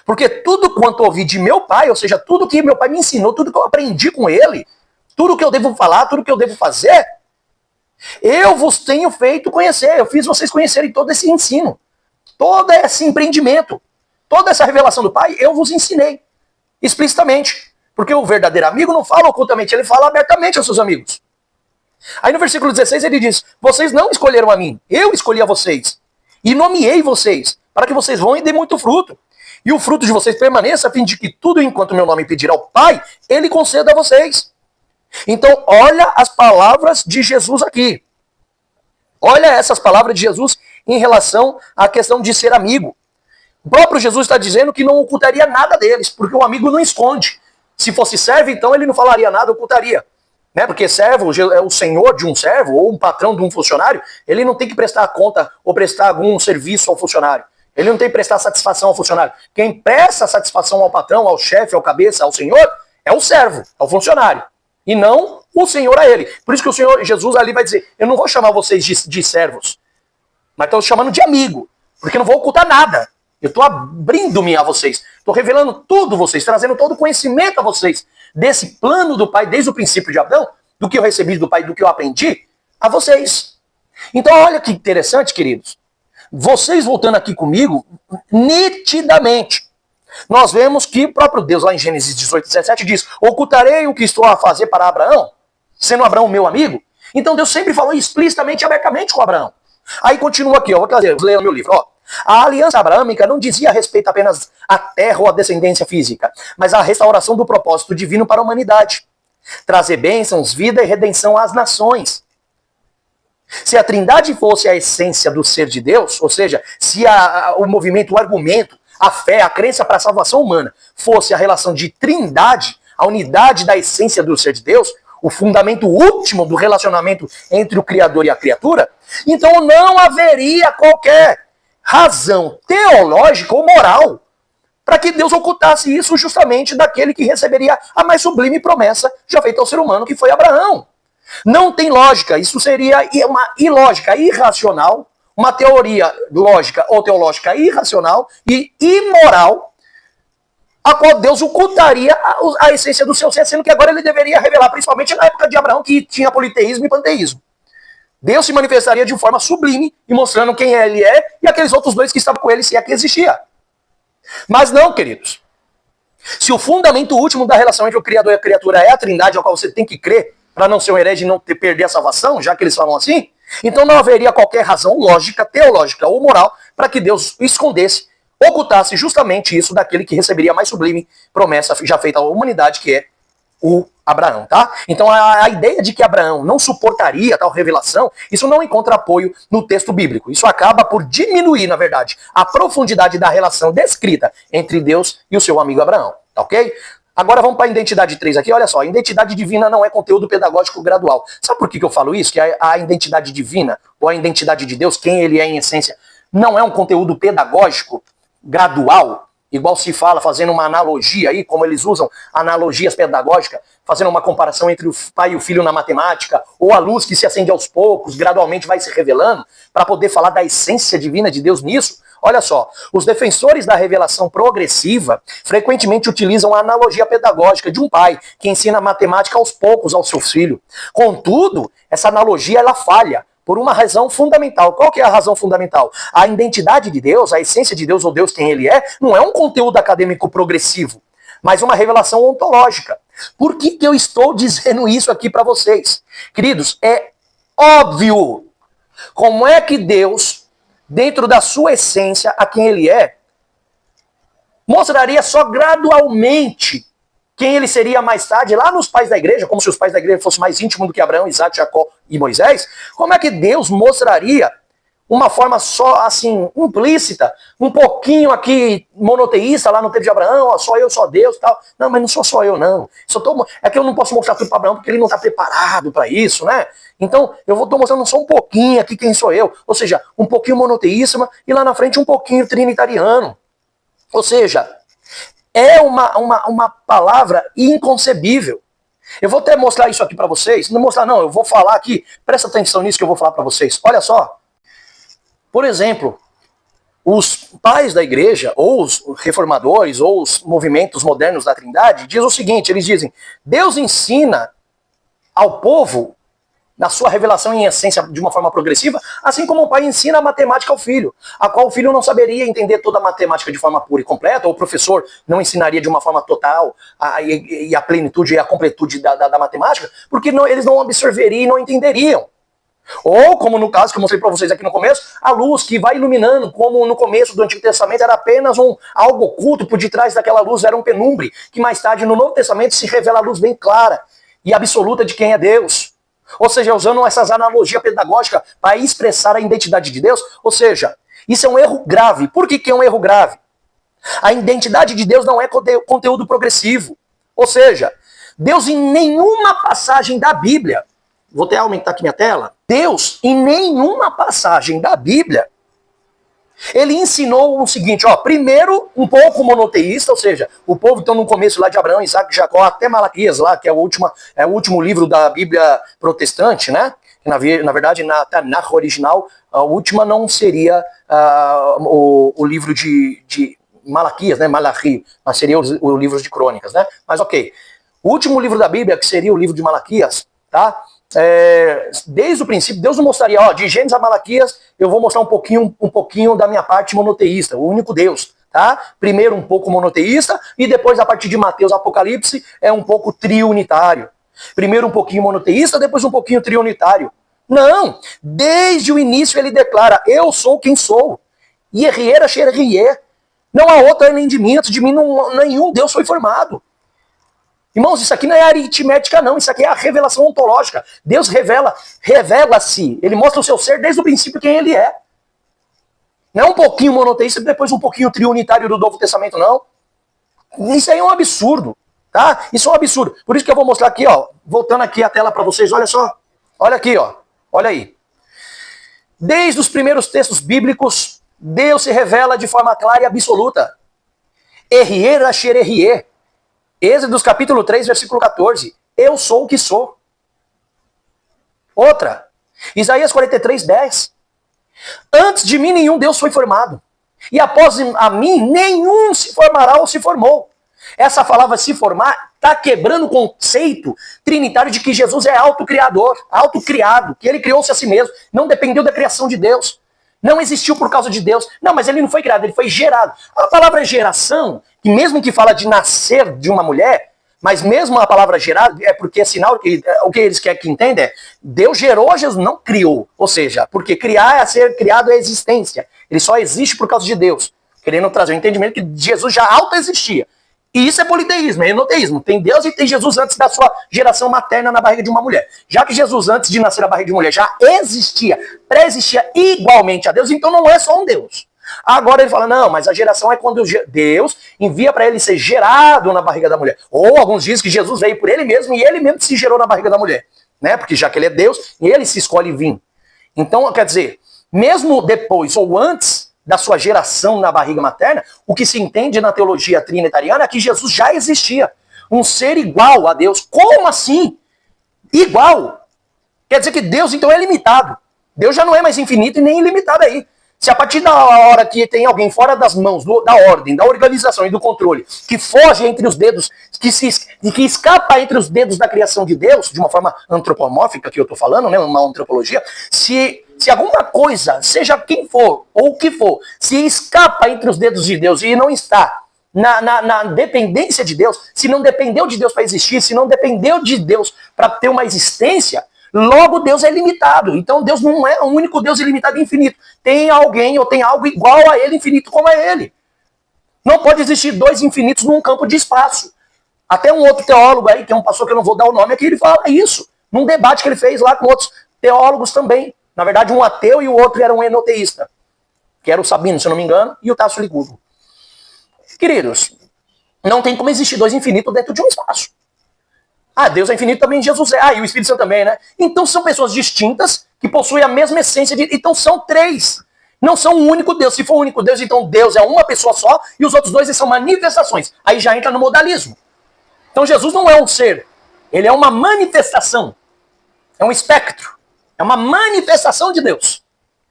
porque tudo quanto ouvi de meu pai, ou seja, tudo que meu pai me ensinou, tudo que eu aprendi com ele, tudo que eu devo falar, tudo que eu devo fazer, eu vos tenho feito conhecer, eu fiz vocês conhecerem todo esse ensino, todo esse empreendimento, toda essa revelação do pai, eu vos ensinei, explicitamente. Porque o verdadeiro amigo não fala ocultamente, ele fala abertamente aos seus amigos. Aí no versículo 16 ele diz, vocês não escolheram a mim, eu escolhi a vocês. E nomeei vocês, para que vocês vão e dêem muito fruto. E o fruto de vocês permaneça, a fim de que tudo enquanto meu nome pedir ao Pai, ele conceda a vocês. Então olha as palavras de Jesus aqui. Olha essas palavras de Jesus em relação à questão de ser amigo. O próprio Jesus está dizendo que não ocultaria nada deles, porque o amigo não esconde. Se fosse servo, então ele não falaria nada, ocultaria. Né? Porque servo é o senhor de um servo, ou um patrão de um funcionário, ele não tem que prestar conta ou prestar algum serviço ao funcionário. Ele não tem que prestar satisfação ao funcionário. Quem presta satisfação ao patrão, ao chefe, ao cabeça, ao senhor, é o servo, é o funcionário. E não o senhor a ele. Por isso que o Senhor Jesus ali vai dizer, eu não vou chamar vocês de servos, mas estou chamando de amigo, porque eu não vou ocultar nada. Eu estou abrindo-me a vocês, estou revelando tudo a vocês, trazendo todo o conhecimento a vocês, desse plano do Pai, desde o princípio de Abraão, do que eu recebi do Pai, do que eu aprendi, a vocês. Então olha que interessante, queridos. Vocês voltando aqui comigo, nitidamente, nós vemos que o próprio Deus, lá em Gênesis 18, 17, diz, ocultarei o que estou a fazer para Abraão, sendo Abraão meu amigo. Então Deus sempre falou explicitamente e abertamente com Abraão. Aí continua aqui, vou ler no meu livro. Ó. A aliança abraâmica não dizia a respeito apenas à terra ou à descendência física, mas à restauração do propósito divino para a humanidade. Trazer bênçãos, vida e redenção às nações. Se a Trindade fosse a essência do ser de Deus, ou seja, se o movimento, o argumento, a fé, a crença para a salvação humana fosse a relação de trindade, a unidade da essência do ser de Deus, o fundamento último do relacionamento entre o Criador e a criatura, então não haveria qualquer razão teológica ou moral para que Deus ocultasse isso justamente daquele que receberia a mais sublime promessa já feita ao ser humano, que foi Abraão. Não tem lógica, isso seria uma ilógica, irracional, uma teoria lógica ou teológica irracional e imoral, a qual Deus ocultaria a essência do seu ser, sendo que agora ele deveria revelar, principalmente na época de Abraão, que tinha politeísmo e panteísmo. Deus se manifestaria de forma sublime e mostrando quem ele é e aqueles outros dois que estavam com ele, se é que existia. Mas não, queridos. Se o fundamento último da relação entre o Criador e a criatura é a Trindade, ao qual você tem que crer, para não ser um herege e não perder a salvação, já que eles falam assim, então não haveria qualquer razão lógica, teológica ou moral para que Deus escondesse, ocultasse justamente isso daquele que receberia a mais sublime promessa já feita à humanidade, que é o Abraão, tá? Então a ideia de que Abraão não suportaria tal revelação, isso não encontra apoio no texto bíblico. Isso acaba por diminuir, na verdade, a profundidade da relação descrita entre Deus e o seu amigo Abraão, tá ok? Agora vamos para a identidade 3 aqui, olha só, a identidade divina não é conteúdo pedagógico gradual. Sabe por que eu falo isso? Que a identidade divina, ou a identidade de Deus, quem ele é em essência, não é um conteúdo pedagógico gradual, igual se fala, fazendo uma analogia aí, como eles usam analogias pedagógicas, fazendo uma comparação entre o pai e o filho na matemática, ou a luz que se acende aos poucos, gradualmente vai se revelando, para poder falar da essência divina de Deus nisso. Olha só, os defensores da revelação progressiva frequentemente utilizam a analogia pedagógica de um pai que ensina matemática aos poucos ao seu filho. Contudo, essa analogia ela falha por uma razão fundamental. Qual que é a razão fundamental? A identidade de Deus, a essência de Deus ou Deus quem ele é, não é um conteúdo acadêmico progressivo, mas uma revelação ontológica. Por que eu estou dizendo isso aqui para vocês? Queridos, é óbvio. Como é que Deus, dentro da sua essência, a quem ele é, mostraria só gradualmente quem ele seria mais tarde, lá nos pais da igreja, como se os pais da igreja fossem mais íntimos do que Abraão, Isaac, Jacó e Moisés? Como é que Deus mostraria uma forma só, assim, implícita, um pouquinho aqui monoteísta lá no tempo de Abraão, ó, só eu, só Deus e tal? Não, mas não sou só eu, não. É que eu não posso mostrar tudo para Abraão porque ele não está preparado para isso, né? Então, eu estou mostrando só um pouquinho aqui quem sou eu. Ou seja, um pouquinho monoteísta e lá na frente um pouquinho trinitariano. Ou seja, é uma palavra inconcebível. Eu vou até mostrar isso aqui para vocês. Não mostrar não, eu vou falar aqui. Presta atenção nisso que eu vou falar para vocês. Olha só. Por exemplo, os pais da igreja, ou os reformadores, ou os movimentos modernos da Trindade, dizem o seguinte, eles dizem, Deus ensina ao povo, na sua revelação em essência de uma forma progressiva, assim como o pai ensina a matemática ao filho, a qual o filho não saberia entender toda a matemática de forma pura e completa, ou o professor não ensinaria de uma forma total e a plenitude e a completude da matemática, porque eles não absorveriam e não entenderiam. Ou, como no caso que eu mostrei para vocês aqui no começo, a luz que vai iluminando, como no começo do Antigo Testamento era apenas algo oculto, por detrás daquela luz era um penumbre, que mais tarde no Novo Testamento se revela a luz bem clara e absoluta de quem é Deus. Ou seja, usando essas analogias pedagógicas para expressar a identidade de Deus. Ou seja, isso é um erro grave. Por que é um erro grave? A identidade de Deus não é conteúdo progressivo. Ou seja, Deus em nenhuma passagem da Bíblia, vou até aumentar aqui minha tela, Deus em nenhuma passagem da Bíblia Ele ensinou o seguinte, ó, primeiro um pouco monoteísta, ou seja, o povo então no começo lá de Abraão, Isaac, Jacó, até Malaquias lá, que é o último livro da Bíblia protestante, né? Na verdade, na Tanakh original, a última não seria o livro de Malaquias, né? Malachi, mas seria o livro de crônicas, né? Mas ok. O último livro da Bíblia, que seria o livro de Malaquias, tá? Desde o princípio, Deus não mostraria, ó, de Gênesis a Malaquias, eu vou mostrar um pouquinho da minha parte monoteísta, o único Deus, tá? Primeiro um pouco monoteísta, e depois a partir de Mateus Apocalipse é um pouco triunitário. Primeiro um pouquinho monoteísta, depois um pouquinho triunitário. Não! Desde o início ele declara, eu sou quem sou. Yerier asher yerier. Não há outro além de mim, antes de mim nenhum Deus foi formado. Irmãos, isso aqui não é aritmética, não. Isso aqui é a revelação ontológica. Deus revela-se. Ele mostra o seu ser desde o princípio quem ele é. Não é um pouquinho monoteísta e depois um pouquinho triunitário do Novo Testamento, não. Isso aí é um absurdo, tá? Isso é um absurdo. Por isso que eu vou mostrar aqui, ó. Voltando aqui a tela para vocês, olha só. Olha aqui, ó. Olha aí. Desde os primeiros textos bíblicos, Deus se revela de forma clara e absoluta. Errier asher errier. Êxodos capítulo 3, versículo 14. Eu sou o que sou. Outra. Isaías 43, 10. Antes de mim nenhum Deus foi formado. E após a mim nenhum se formará ou se formou. Essa palavra se formar está quebrando o conceito trinitário de que Jesus é autocriador, autocriado, que ele criou-se a si mesmo. Não dependeu da criação de Deus. Não existiu por causa de Deus. Não, mas ele não foi criado, ele foi gerado. A palavra geração, que mesmo que fala de nascer de uma mulher, mas mesmo a palavra gerado, é porque é sinal que o que eles querem que entenda é Deus gerou, Jesus não criou. Ou seja, porque criar é ser criado é existência. Ele só existe por causa de Deus. Querendo trazer o entendimento que Jesus já autoexistia. E isso é politeísmo, é enoteísmo. Tem Deus e tem Jesus antes da sua geração materna na barriga de uma mulher. Já que Jesus antes de nascer na barriga de mulher já existia, pré-existia igualmente a Deus, então não é só um Deus. Agora ele fala, não, mas a geração é quando Deus envia para ele ser gerado na barriga da mulher. Ou alguns dizem que Jesus veio por ele mesmo e ele mesmo se gerou na barriga da mulher. Né? Porque já que ele é Deus, ele se escolhe vir. Então, quer dizer, mesmo depois ou antes da sua geração na barriga materna, o que se entende na teologia trinitariana é que Jesus já existia. Um ser igual a Deus. Como assim? Igual. Quer dizer que Deus, então, é limitado. Deus já não é mais infinito e nem ilimitado aí. Se a partir da hora que tem alguém fora das mãos, da ordem, da organização e do controle, que foge entre os dedos, que escapa entre os dedos da criação de Deus, de uma forma antropomórfica que eu estou falando, né, uma antropologia, se alguma coisa, seja quem for, ou o que for, se escapa entre os dedos de Deus e não está na dependência de Deus, se não dependeu de Deus para existir, se não dependeu de Deus para ter uma existência, logo Deus é limitado. Então Deus não é o único Deus ilimitado e infinito. Tem alguém ou tem algo igual a ele, infinito como a ele. Não pode existir dois infinitos num campo de espaço. Até um outro teólogo aí, que é um pastor que eu não vou dar o nome aqui, ele fala isso. Num debate que ele fez lá com outros teólogos também. Na verdade, um ateu e o outro era um enoteísta. Que era o Sabino, se eu não me engano, e o Tasso Licudo. Queridos, não tem como existir dois infinitos dentro de um espaço. Ah, Deus é infinito também, Jesus é. Ah, e o Espírito Santo também, né? Então são pessoas distintas que possuem a mesma essência. Então são três. Não são um único Deus. Se for um único Deus, então Deus é uma pessoa só e os outros dois são manifestações. Aí já entra no modalismo. Então Jesus não é um ser. Ele é uma manifestação. É um espectro. É uma manifestação de Deus.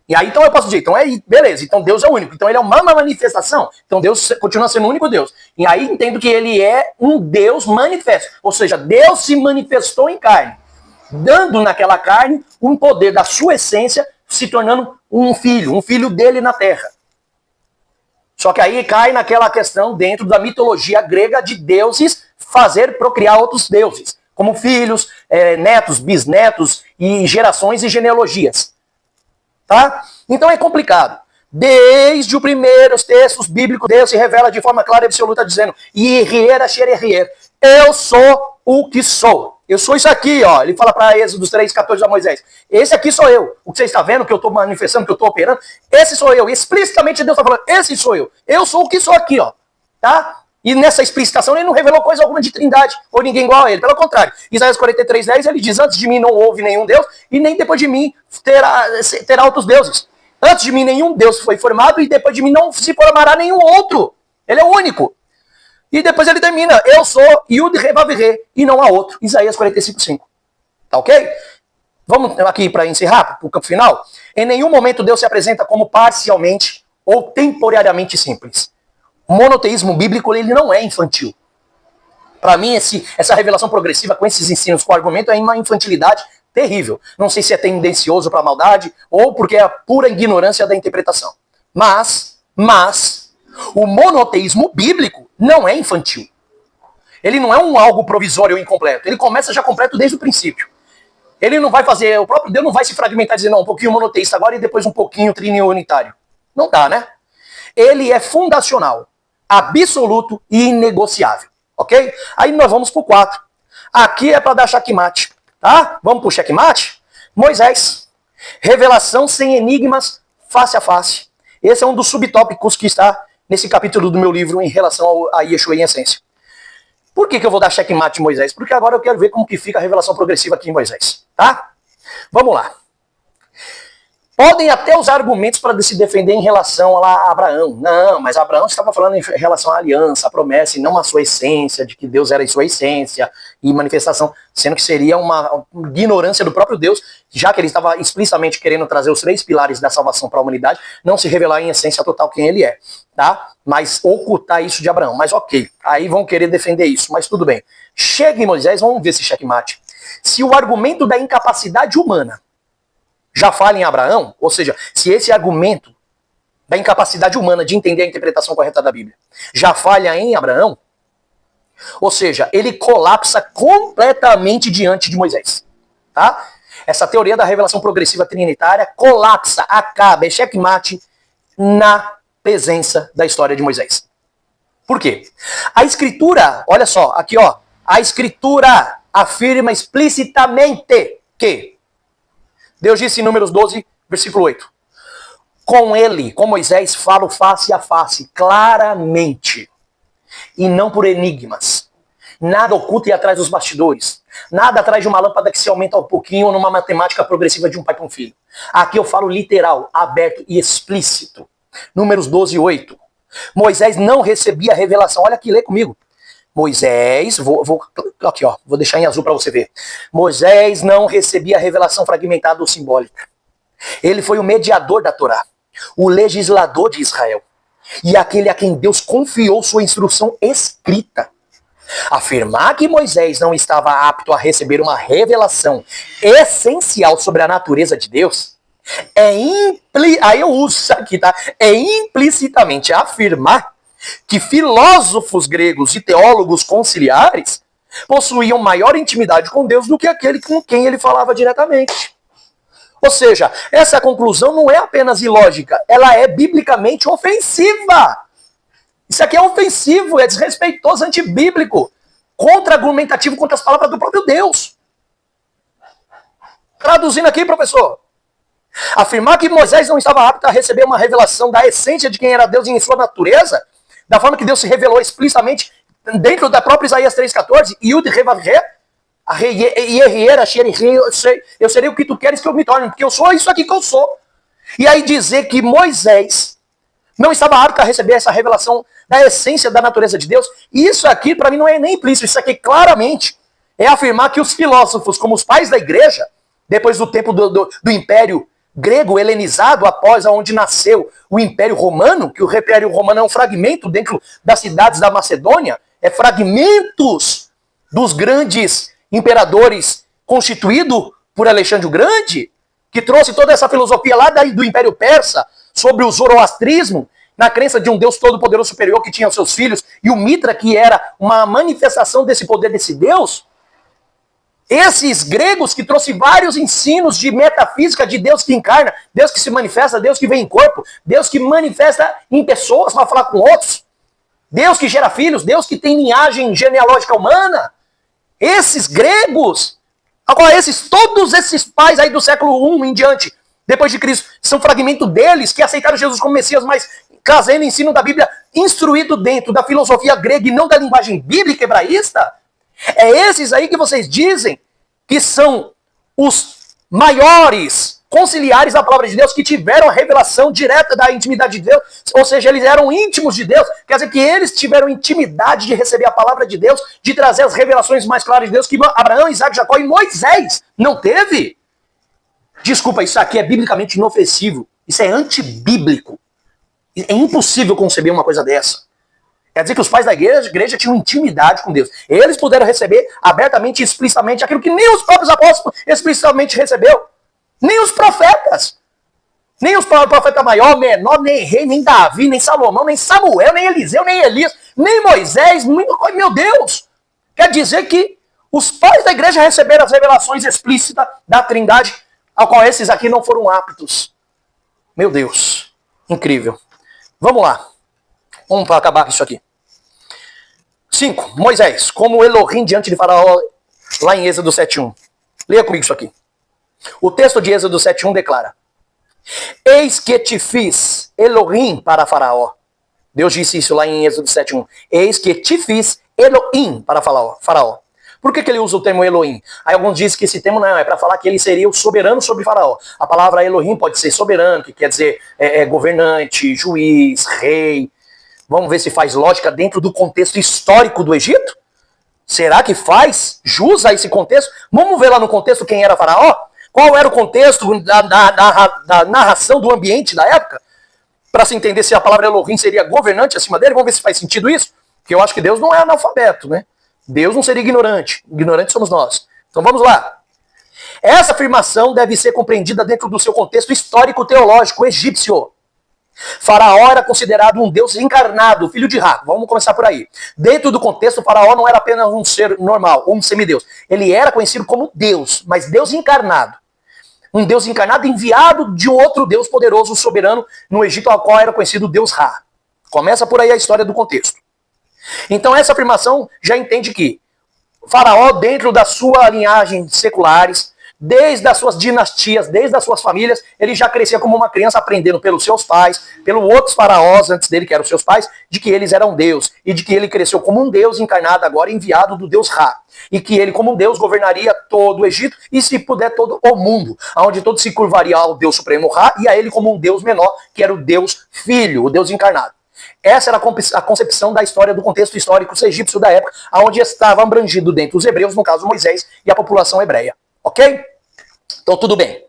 E aí então eu posso dizer, então beleza, então Deus é o único. Então ele é uma manifestação. Então Deus continua sendo o único Deus. E aí entendo que ele é um Deus manifesto. Ou seja, Deus se manifestou em carne, dando naquela carne um poder da sua essência, se tornando um filho dele na terra. Só que aí cai naquela questão dentro da mitologia grega de deuses procriar outros deuses. Como filhos, netos, bisnetos e gerações e genealogias. Tá? Então é complicado. Desde os primeiros textos bíblicos, Deus se revela de forma clara e absoluta, dizendo: Yerier asher yerier, eu sou o que sou. Eu sou isso aqui, ó. Ele fala para Êxodo 3,14 a Moisés. Esse aqui sou eu. O que você está vendo, que eu estou manifestando, que eu estou operando, esse sou eu. Explicitamente Deus está falando, esse sou eu. Eu sou o que sou aqui, ó. Tá? E nessa explicitação ele não revelou coisa alguma de trindade, ou ninguém igual a ele. Pelo contrário, Isaías 43,10, ele diz: antes de mim não houve nenhum Deus, e nem depois de mim terá outros deuses. Antes de mim nenhum Deus foi formado e depois de mim não se formará nenhum outro. Ele é o único. E depois ele termina, eu sou Yud Revavirê, e não há outro. Isaías 45:5. Tá ok? Vamos aqui para encerrar, para o campo final. Em nenhum momento Deus se apresenta como parcialmente ou temporariamente simples. O monoteísmo bíblico ele não é infantil. Para mim, essa revelação progressiva com esses ensinos, com argumento, é uma infantilidade terrível. Não sei se é tendencioso para a maldade ou porque é a pura ignorância da interpretação. Mas, o monoteísmo bíblico não é infantil. Ele não é algo provisório ou incompleto. Ele começa já completo desde o princípio. Ele não vai fazer, o próprio Deus não vai se fragmentar e dizer, não, um pouquinho monoteísta agora e depois um pouquinho triniunitário. Não dá, né? Ele é fundacional, absoluto e inegociável. Ok? Aí nós vamos pro 4. Aqui é para dar checkmate. Tá? Vamos pro checkmate? Moisés. Revelação sem enigmas, face a face. Esse é um dos subtópicos que está nesse capítulo do meu livro em relação a Yeshua em essência. Por que eu vou dar checkmate em Moisés? Porque agora eu quero ver como que fica a revelação progressiva aqui em Moisés. Tá? Vamos lá. Podem até usar argumentos para se defender em relação a Abraão. Não, mas Abraão estava falando em relação à aliança, à promessa, e não à sua essência, de que Deus era em sua essência e manifestação, sendo que seria uma ignorância do próprio Deus, já que ele estava explicitamente querendo trazer os 3 pilares da salvação para a humanidade, não se revelar em essência total quem ele é, tá? Mas ocultar isso de Abraão. Mas ok, aí vão querer defender isso, mas tudo bem. Chega em Moisés, vamos ver esse checkmate. Se o argumento da incapacidade humana já fala em Abraão, ou seja, se esse argumento da incapacidade humana de entender a interpretação correta da Bíblia já falha em Abraão, ou seja, ele colapsa completamente diante de Moisés. Tá? Essa teoria da revelação progressiva trinitária colapsa, acaba, é checkmate na presença da história de Moisés. Por quê? A Escritura, olha só, aqui ó, a Escritura afirma explicitamente que Deus disse em Números 12, versículo 8. Com ele, com Moisés, falo face a face, claramente. E não por enigmas. Nada oculto e atrás dos bastidores. Nada atrás de uma lâmpada que se aumenta um pouquinho ou numa matemática progressiva de um pai para um filho. Aqui eu falo literal, aberto e explícito. Números 12, 8. Moisés não recebia revelação. Olha aqui, lê comigo. Moisés, aqui ó, vou deixar em azul para você ver. Moisés não recebia a revelação fragmentada ou simbólica. Ele foi o mediador da Torá, o legislador de Israel, e aquele a quem Deus confiou sua instrução escrita. Afirmar que Moisés não estava apto a receber uma revelação essencial sobre a natureza de Deus aí eu uso isso aqui, tá? É implicitamente afirmar que filósofos gregos e teólogos conciliares possuíam maior intimidade com Deus do que aquele com quem ele falava diretamente. Ou seja, essa conclusão não é apenas ilógica, ela é biblicamente ofensiva. Isso aqui é ofensivo, é desrespeitoso, antibíblico, contra-argumentativo contra as palavras do próprio Deus. Traduzindo aqui, professor. Afirmar que Moisés não estava apto a receber uma revelação da essência de quem era Deus em sua natureza, da forma que Deus se revelou explicitamente dentro da própria Isaías 3,14, Yud Revavirê, eu serei o que tu queres que eu me torne, porque eu sou isso aqui que eu sou. E aí dizer que Moisés não estava apto a receber essa revelação da essência da natureza de Deus, isso aqui para mim não é nem implícito, isso aqui claramente é afirmar que os filósofos, como os pais da igreja, depois do tempo do Império grego helenizado, após onde nasceu o Império Romano, que o Império Romano é um fragmento dentro das cidades da Macedônia, é fragmentos dos grandes imperadores constituído por Alexandre o Grande, que trouxe toda essa filosofia lá do Império Persa, sobre o zoroastrismo, na crença de um Deus todo-poderoso superior que tinha os seus filhos, e o Mitra, que era uma manifestação desse poder desse Deus. Esses gregos que trouxe vários ensinos de metafísica de Deus que encarna, Deus que se manifesta, Deus que vem em corpo, Deus que manifesta em pessoas para falar com outros, Deus que gera filhos, Deus que tem linhagem genealógica humana. Esses gregos, agora todos esses pais aí do século I em diante, depois de Cristo, são fragmento deles que aceitaram Jesus como Messias, mas trazendo o ensino da Bíblia instruído dentro da filosofia grega e não da linguagem bíblica hebraísta. É esses aí que vocês dizem que são os maiores conciliares da palavra de Deus, que tiveram a revelação direta da intimidade de Deus, ou seja, eles eram íntimos de Deus, quer dizer que eles tiveram intimidade de receber a palavra de Deus, de trazer as revelações mais claras de Deus, que Abraão, Isaac, Jacó e Moisés não teve. Desculpa, isso aqui é biblicamente inofensivo, isso é antibíblico. É impossível conceber uma coisa dessa. Quer dizer que os pais da igreja tinham intimidade com Deus. Eles puderam receber abertamente e explicitamente aquilo que nem os próprios apóstolos explicitamente recebeu. Nem os profetas. Nem os profetas maior, menor, nem rei, nem Davi, nem Salomão, nem Samuel, nem Eliseu, nem Elias, nem Moisés. Meu Deus! Quer dizer que os pais da igreja receberam as revelações explícitas da Trindade, ao qual esses aqui não foram aptos. Meu Deus. Incrível. Vamos lá. Vamos acabar com isso aqui. 5. Moisés, como Elohim diante de Faraó, lá em Êxodo 7.1. Leia comigo isso aqui. O texto de Êxodo 7.1 declara: Eis que te fiz Elohim para Faraó. Deus disse isso lá em Êxodo 7.1. Eis que te fiz Elohim para Faraó. Por que ele usa o termo Elohim? Aí alguns dizem que esse termo não é para falar que ele seria o soberano sobre Faraó. A palavra Elohim pode ser soberano, que quer dizer governante, juiz, rei. Vamos ver se faz lógica dentro do contexto histórico do Egito? Será que faz jus a esse contexto? Vamos ver lá no contexto quem era Faraó? Qual era o contexto da narração do ambiente da época? Para se entender se a palavra Elohim seria governante acima dele. Vamos ver se faz sentido isso? Porque eu acho que Deus não é analfabeto, né? Deus não seria ignorante. Ignorantes somos nós. Então vamos lá. Essa afirmação deve ser compreendida dentro do seu contexto histórico-teológico egípcio. Faraó era considerado um deus encarnado, filho de Ra. Vamos começar por aí. Dentro do contexto, Faraó não era apenas um ser normal, um semideus. Ele era conhecido como Deus, mas Deus encarnado. Um Deus encarnado enviado de outro Deus poderoso, soberano, no Egito, ao qual era conhecido o Deus Ra. Começa por aí a história do contexto. Então essa afirmação já entende que Faraó, dentro da sua linhagem seculares, desde as suas dinastias, desde as suas famílias, ele já crescia como uma criança aprendendo pelos seus pais, pelos outros faraós antes dele, que eram seus pais, de que eles eram Deus, e de que ele cresceu como um Deus encarnado agora, enviado do Deus Ra, e que ele como um Deus governaria todo o Egito, e se puder todo o mundo, onde todo se curvaria ao Deus Supremo Ra, e a ele como um Deus menor, que era o Deus Filho, o Deus encarnado. Essa era a concepção da história, do contexto histórico egípcio da época, onde estava abrangido dentro os hebreus, no caso Moisés, e a população hebreia. Ok? Então tudo bem.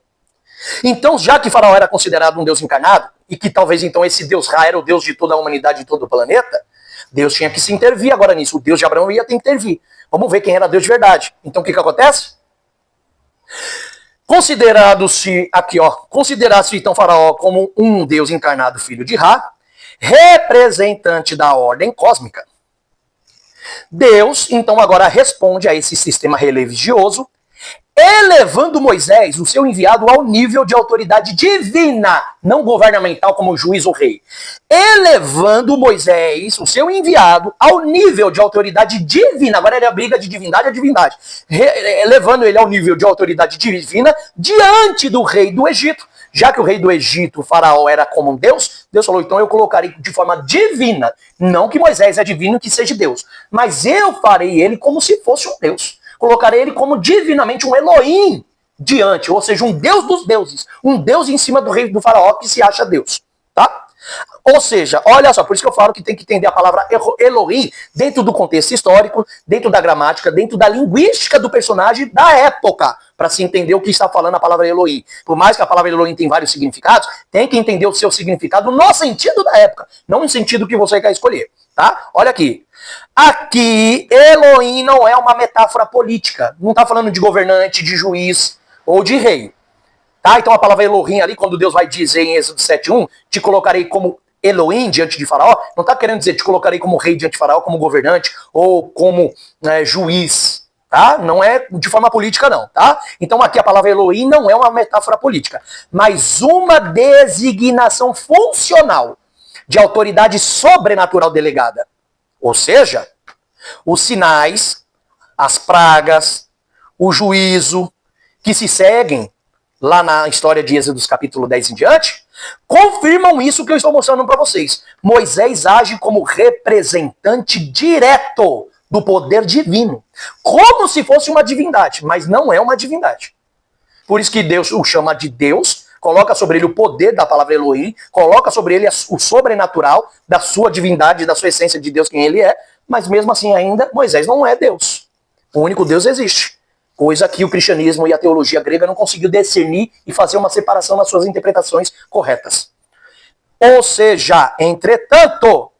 Então, já que Faraó era considerado um Deus encarnado, e que talvez então esse Deus Ra era o Deus de toda a humanidade, de todo o planeta, Deus tinha que se intervir agora nisso. O Deus de Abraão ia ter que intervir. Vamos ver quem era Deus de verdade. Então o que acontece? Considerado-se então Faraó como um Deus encarnado, filho de Ra, representante da ordem cósmica. Deus, então, agora responde a esse sistema religioso, elevando Moisés, o seu enviado, ao nível de autoridade divina, não governamental como juiz ou rei. Elevando Moisés, o seu enviado, ao nível de autoridade divina. Agora ele briga de divindade a divindade. Elevando ele ao nível de autoridade divina diante do rei do Egito. Já que o rei do Egito, o faraó, era como um Deus, Deus falou, então eu colocarei de forma divina. Não que Moisés é divino, que seja Deus. Mas eu farei ele como se fosse um Deus. Colocarei ele como divinamente um Elohim diante, ou seja, um Deus dos deuses. Um Deus em cima do rei do faraó que se acha Deus. Tá? Ou seja, olha só, por isso que eu falo que tem que entender a palavra Elohim dentro do contexto histórico, dentro da gramática, dentro da linguística do personagem da época, para se entender o que está falando a palavra Elohim. Por mais que a palavra Elohim tenha vários significados, tem que entender o seu significado no sentido da época, não no sentido que você quer escolher. Tá? Olha aqui. Aqui, Elohim não é uma metáfora política. Não está falando de governante, de juiz ou de rei. Tá? Então a palavra Elohim ali, quando Deus vai dizer em Êxodo 7.1, te colocarei como Elohim diante de Faraó, não está querendo dizer te colocarei como rei diante de Faraó, como governante ou como juiz. Tá? Não é de forma política não. Tá? Então aqui a palavra Elohim não é uma metáfora política, mas uma designação funcional de autoridade sobrenatural delegada. Ou seja, os sinais, as pragas, o juízo que se seguem lá na história de Êxodo capítulo 10 em diante, confirmam isso que eu estou mostrando para vocês. Moisés age como representante direto do poder divino, como se fosse uma divindade, mas não é uma divindade. Por isso que Deus o chama de Deus, coloca sobre ele o poder da palavra Elohim, coloca sobre ele o sobrenatural da sua divindade, da sua essência de Deus, quem ele é, mas mesmo assim ainda Moisés não é Deus. O único Deus existe. Coisa que o cristianismo e a teologia grega não conseguiu discernir e fazer uma separação nas suas interpretações corretas. Ou seja, entretanto,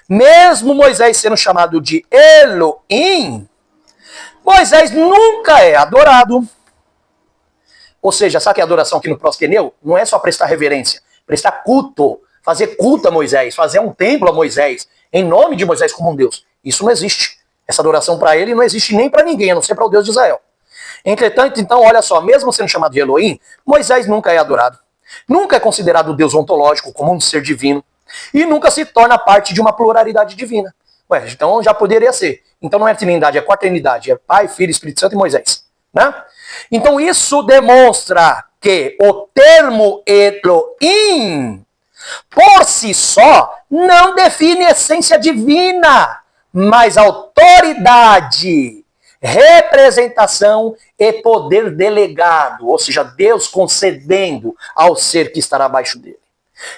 mesmo Moisés sendo chamado de Elohim, Moisés nunca é adorado. Ou seja, sabe que a adoração aqui no prosqueneu não é só prestar reverência, prestar culto, fazer culto a Moisés, fazer um templo a Moisés, em nome de Moisés como um Deus. Isso não existe. Essa adoração para ele não existe nem para ninguém, a não ser para o Deus de Israel. Entretanto, então, olha só, mesmo sendo chamado de Elohim, Moisés nunca é adorado. Nunca é considerado Deus ontológico como um ser divino. E nunca se torna parte de uma pluralidade divina. Ué, então já poderia ser. Então não é trindade, é quaternidade. É Pai, Filho, Espírito Santo e Moisés. Né? Então isso demonstra que o termo Elohim, por si só, não define essência divina, mas autoridade, representação e poder delegado, ou seja, Deus concedendo ao ser que estará abaixo dele.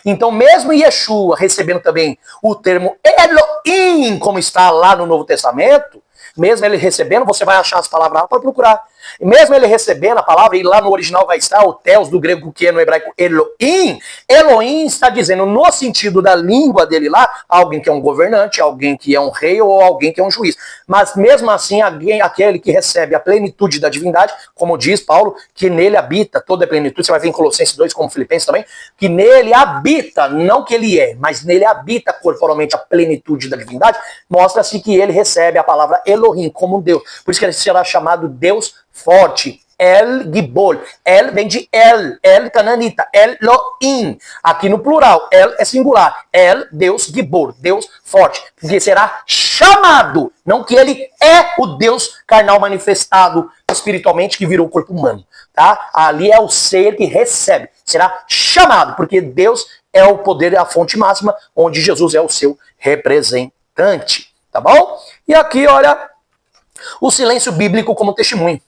Então, mesmo Yeshua recebendo também o termo Elohim, como está lá no Novo Testamento, mesmo ele recebendo, você vai achar as palavras lá, pode procurar. Mesmo ele recebendo a palavra, e lá no original vai estar o Theos do grego, que é no hebraico Elohim. Elohim está dizendo, no sentido da língua dele lá, alguém que é um governante, alguém que é um rei ou alguém que é um juiz. Mas mesmo assim, aquele que recebe a plenitude da divindade, como diz Paulo, que nele habita toda a plenitude, você vai ver em Colossenses 2, como Filipenses também, que nele habita, não que ele é, mas nele habita corporalmente a plenitude da divindade, mostra-se que ele recebe a palavra Elohim como Deus. Por isso que ele será chamado Deus forte. El Gibor. El vem de El cananita. Elohim. Aqui no plural. El é singular. El, Deus Gibor. Deus forte. Porque será chamado. Não que ele é o Deus carnal manifestado espiritualmente que virou corpo humano. Tá? Ali é o ser que recebe. Será chamado. Porque Deus é o poder, a fonte máxima, onde Jesus é o seu representante. Tá bom? E aqui, olha, o silêncio bíblico como testemunho.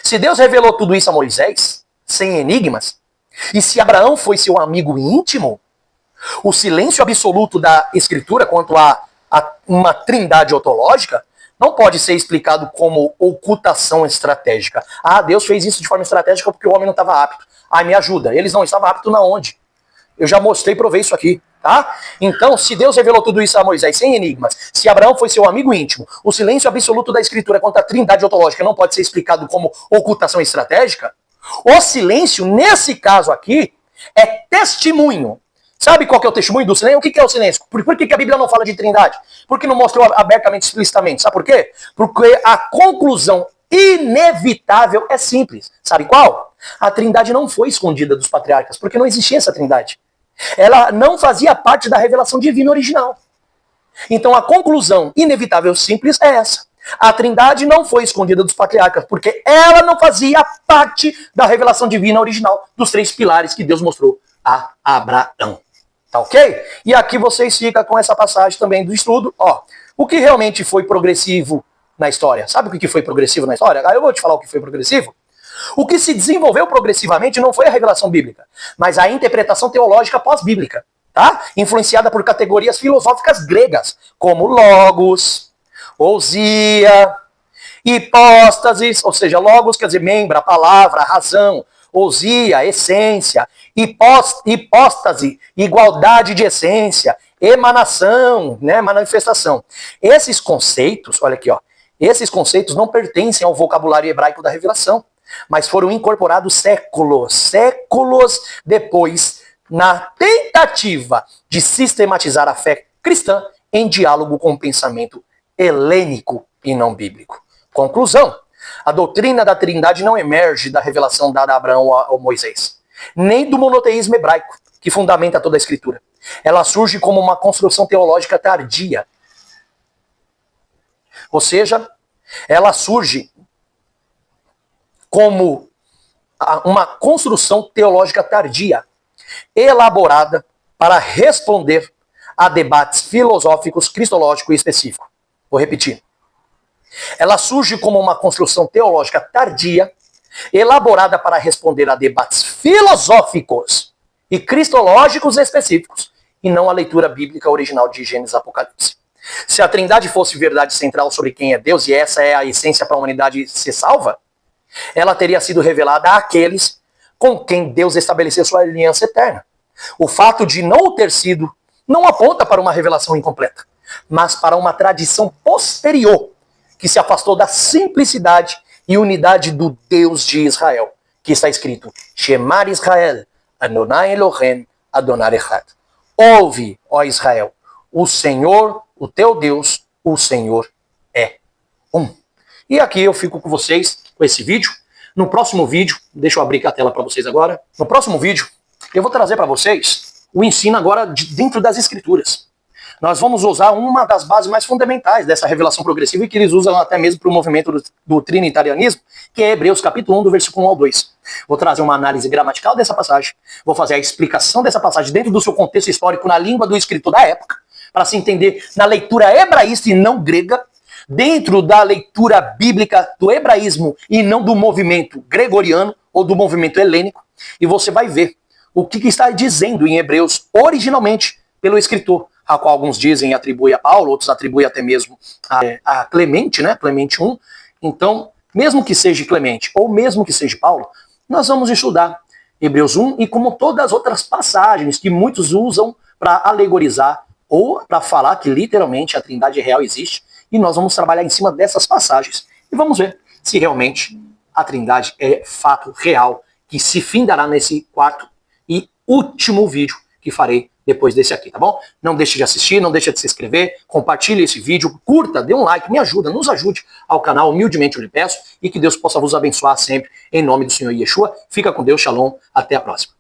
Se Deus revelou tudo isso a Moisés, sem enigmas, e se Abraão foi seu amigo íntimo, o silêncio absoluto da Escritura quanto a uma trindade ontológica não pode ser explicado como ocultação estratégica. Ah, Deus fez isso de forma estratégica porque o homem não estava apto. Ah, me ajuda. Eles não estavam aptos na onde? Eu já mostrei e provei isso aqui. Tá? Então, se Deus revelou tudo isso a Moisés sem enigmas, se Abraão foi seu amigo íntimo, o silêncio absoluto da Escritura quanto à trindade ontológica não pode ser explicado como ocultação estratégica, o silêncio, nesse caso aqui, é testemunho. Sabe qual que é o testemunho do silêncio? O que é o silêncio? Por que a Bíblia não fala de trindade? Por que não mostrou abertamente, explicitamente? Sabe por quê? Porque a conclusão inevitável é simples. Sabe qual? A trindade não foi escondida dos patriarcas, porque não existia essa trindade. Ela não fazia parte da revelação divina original. Então a conclusão inevitável simples é essa. A trindade não foi escondida dos patriarcas, porque ela não fazia parte da revelação divina original, dos 3 pilares que Deus mostrou a Abraão. Tá ok? E aqui vocês ficam com essa passagem também do estudo. Ó, o que realmente foi progressivo na história? Sabe o que foi progressivo na história? Eu vou te falar o que foi progressivo. O que se desenvolveu progressivamente não foi a revelação bíblica, mas a interpretação teológica pós-bíblica, tá? Influenciada por categorias filosóficas gregas, como logos, ousia, hipóstasis, ou seja, logos quer dizer membro, a palavra, a razão, ousia, essência, hipóstase, igualdade de essência, emanação, né, manifestação. Esses conceitos, olha aqui, ó, esses conceitos não pertencem ao vocabulário hebraico da revelação, mas foram incorporados séculos depois, na tentativa de sistematizar a fé cristã em diálogo com o pensamento helênico e não bíblico. Conclusão: a doutrina da trindade não emerge da revelação dada a Abraão ou Moisés, nem do monoteísmo hebraico, que fundamenta toda a Escritura. Ela surge como uma construção teológica tardia. Ou seja, ela surge como uma construção teológica tardia, elaborada para responder a debates filosóficos, cristológicos e específicos. Vou repetir. Ela surge como uma construção teológica tardia, elaborada para responder a debates filosóficos e cristológicos específicos, e não a leitura bíblica original de Gênesis e Apocalipse. Se a Trindade fosse verdade central sobre quem é Deus, e essa é a essência para a humanidade ser salva, ela teria sido revelada àqueles com quem Deus estabeleceu sua aliança eterna. O fato de não o ter sido não aponta para uma revelação incompleta, mas para uma tradição posterior, que se afastou da simplicidade e unidade do Deus de Israel, que está escrito: Shemar Israel, Adonai Elohim, Adonai Echad. Ouve, ó Israel, o Senhor, o teu Deus, o Senhor é um. E aqui eu fico com vocês com esse vídeo. No próximo vídeo, deixa eu abrir a tela para vocês agora. No próximo vídeo, eu vou trazer para vocês o ensino agora dentro das Escrituras. Nós vamos usar uma das bases mais fundamentais dessa revelação progressiva e que eles usam até mesmo para o movimento do trinitarianismo, que é Hebreus capítulo 1, do versículo 1 ao 2. Vou trazer uma análise gramatical dessa passagem, vou fazer a explicação dessa passagem dentro do seu contexto histórico na língua do escritor da época, para se entender na leitura hebraísta e não grega, dentro da leitura bíblica do hebraísmo e não do movimento gregoriano ou do movimento helênico, e você vai ver o que está dizendo em Hebreus originalmente pelo escritor, a qual alguns dizem atribui a Paulo, outros atribuem até mesmo a Clemente, né? Clemente I. Então, mesmo que seja Clemente ou mesmo que seja Paulo, nós vamos estudar Hebreus 1 e como todas as outras passagens que muitos usam para alegorizar ou para falar que literalmente a Trindade real existe, e nós vamos trabalhar em cima dessas passagens e vamos ver se realmente a Trindade é fato real, que se findará nesse quarto e último vídeo que farei depois desse aqui, tá bom? Não deixe de assistir, não deixe de se inscrever, compartilhe esse vídeo, curta, dê um like, me ajuda, nos ajude ao canal, humildemente eu lhe peço, e que Deus possa vos abençoar sempre, em nome do Senhor Yeshua. Fica com Deus, shalom, até a próxima.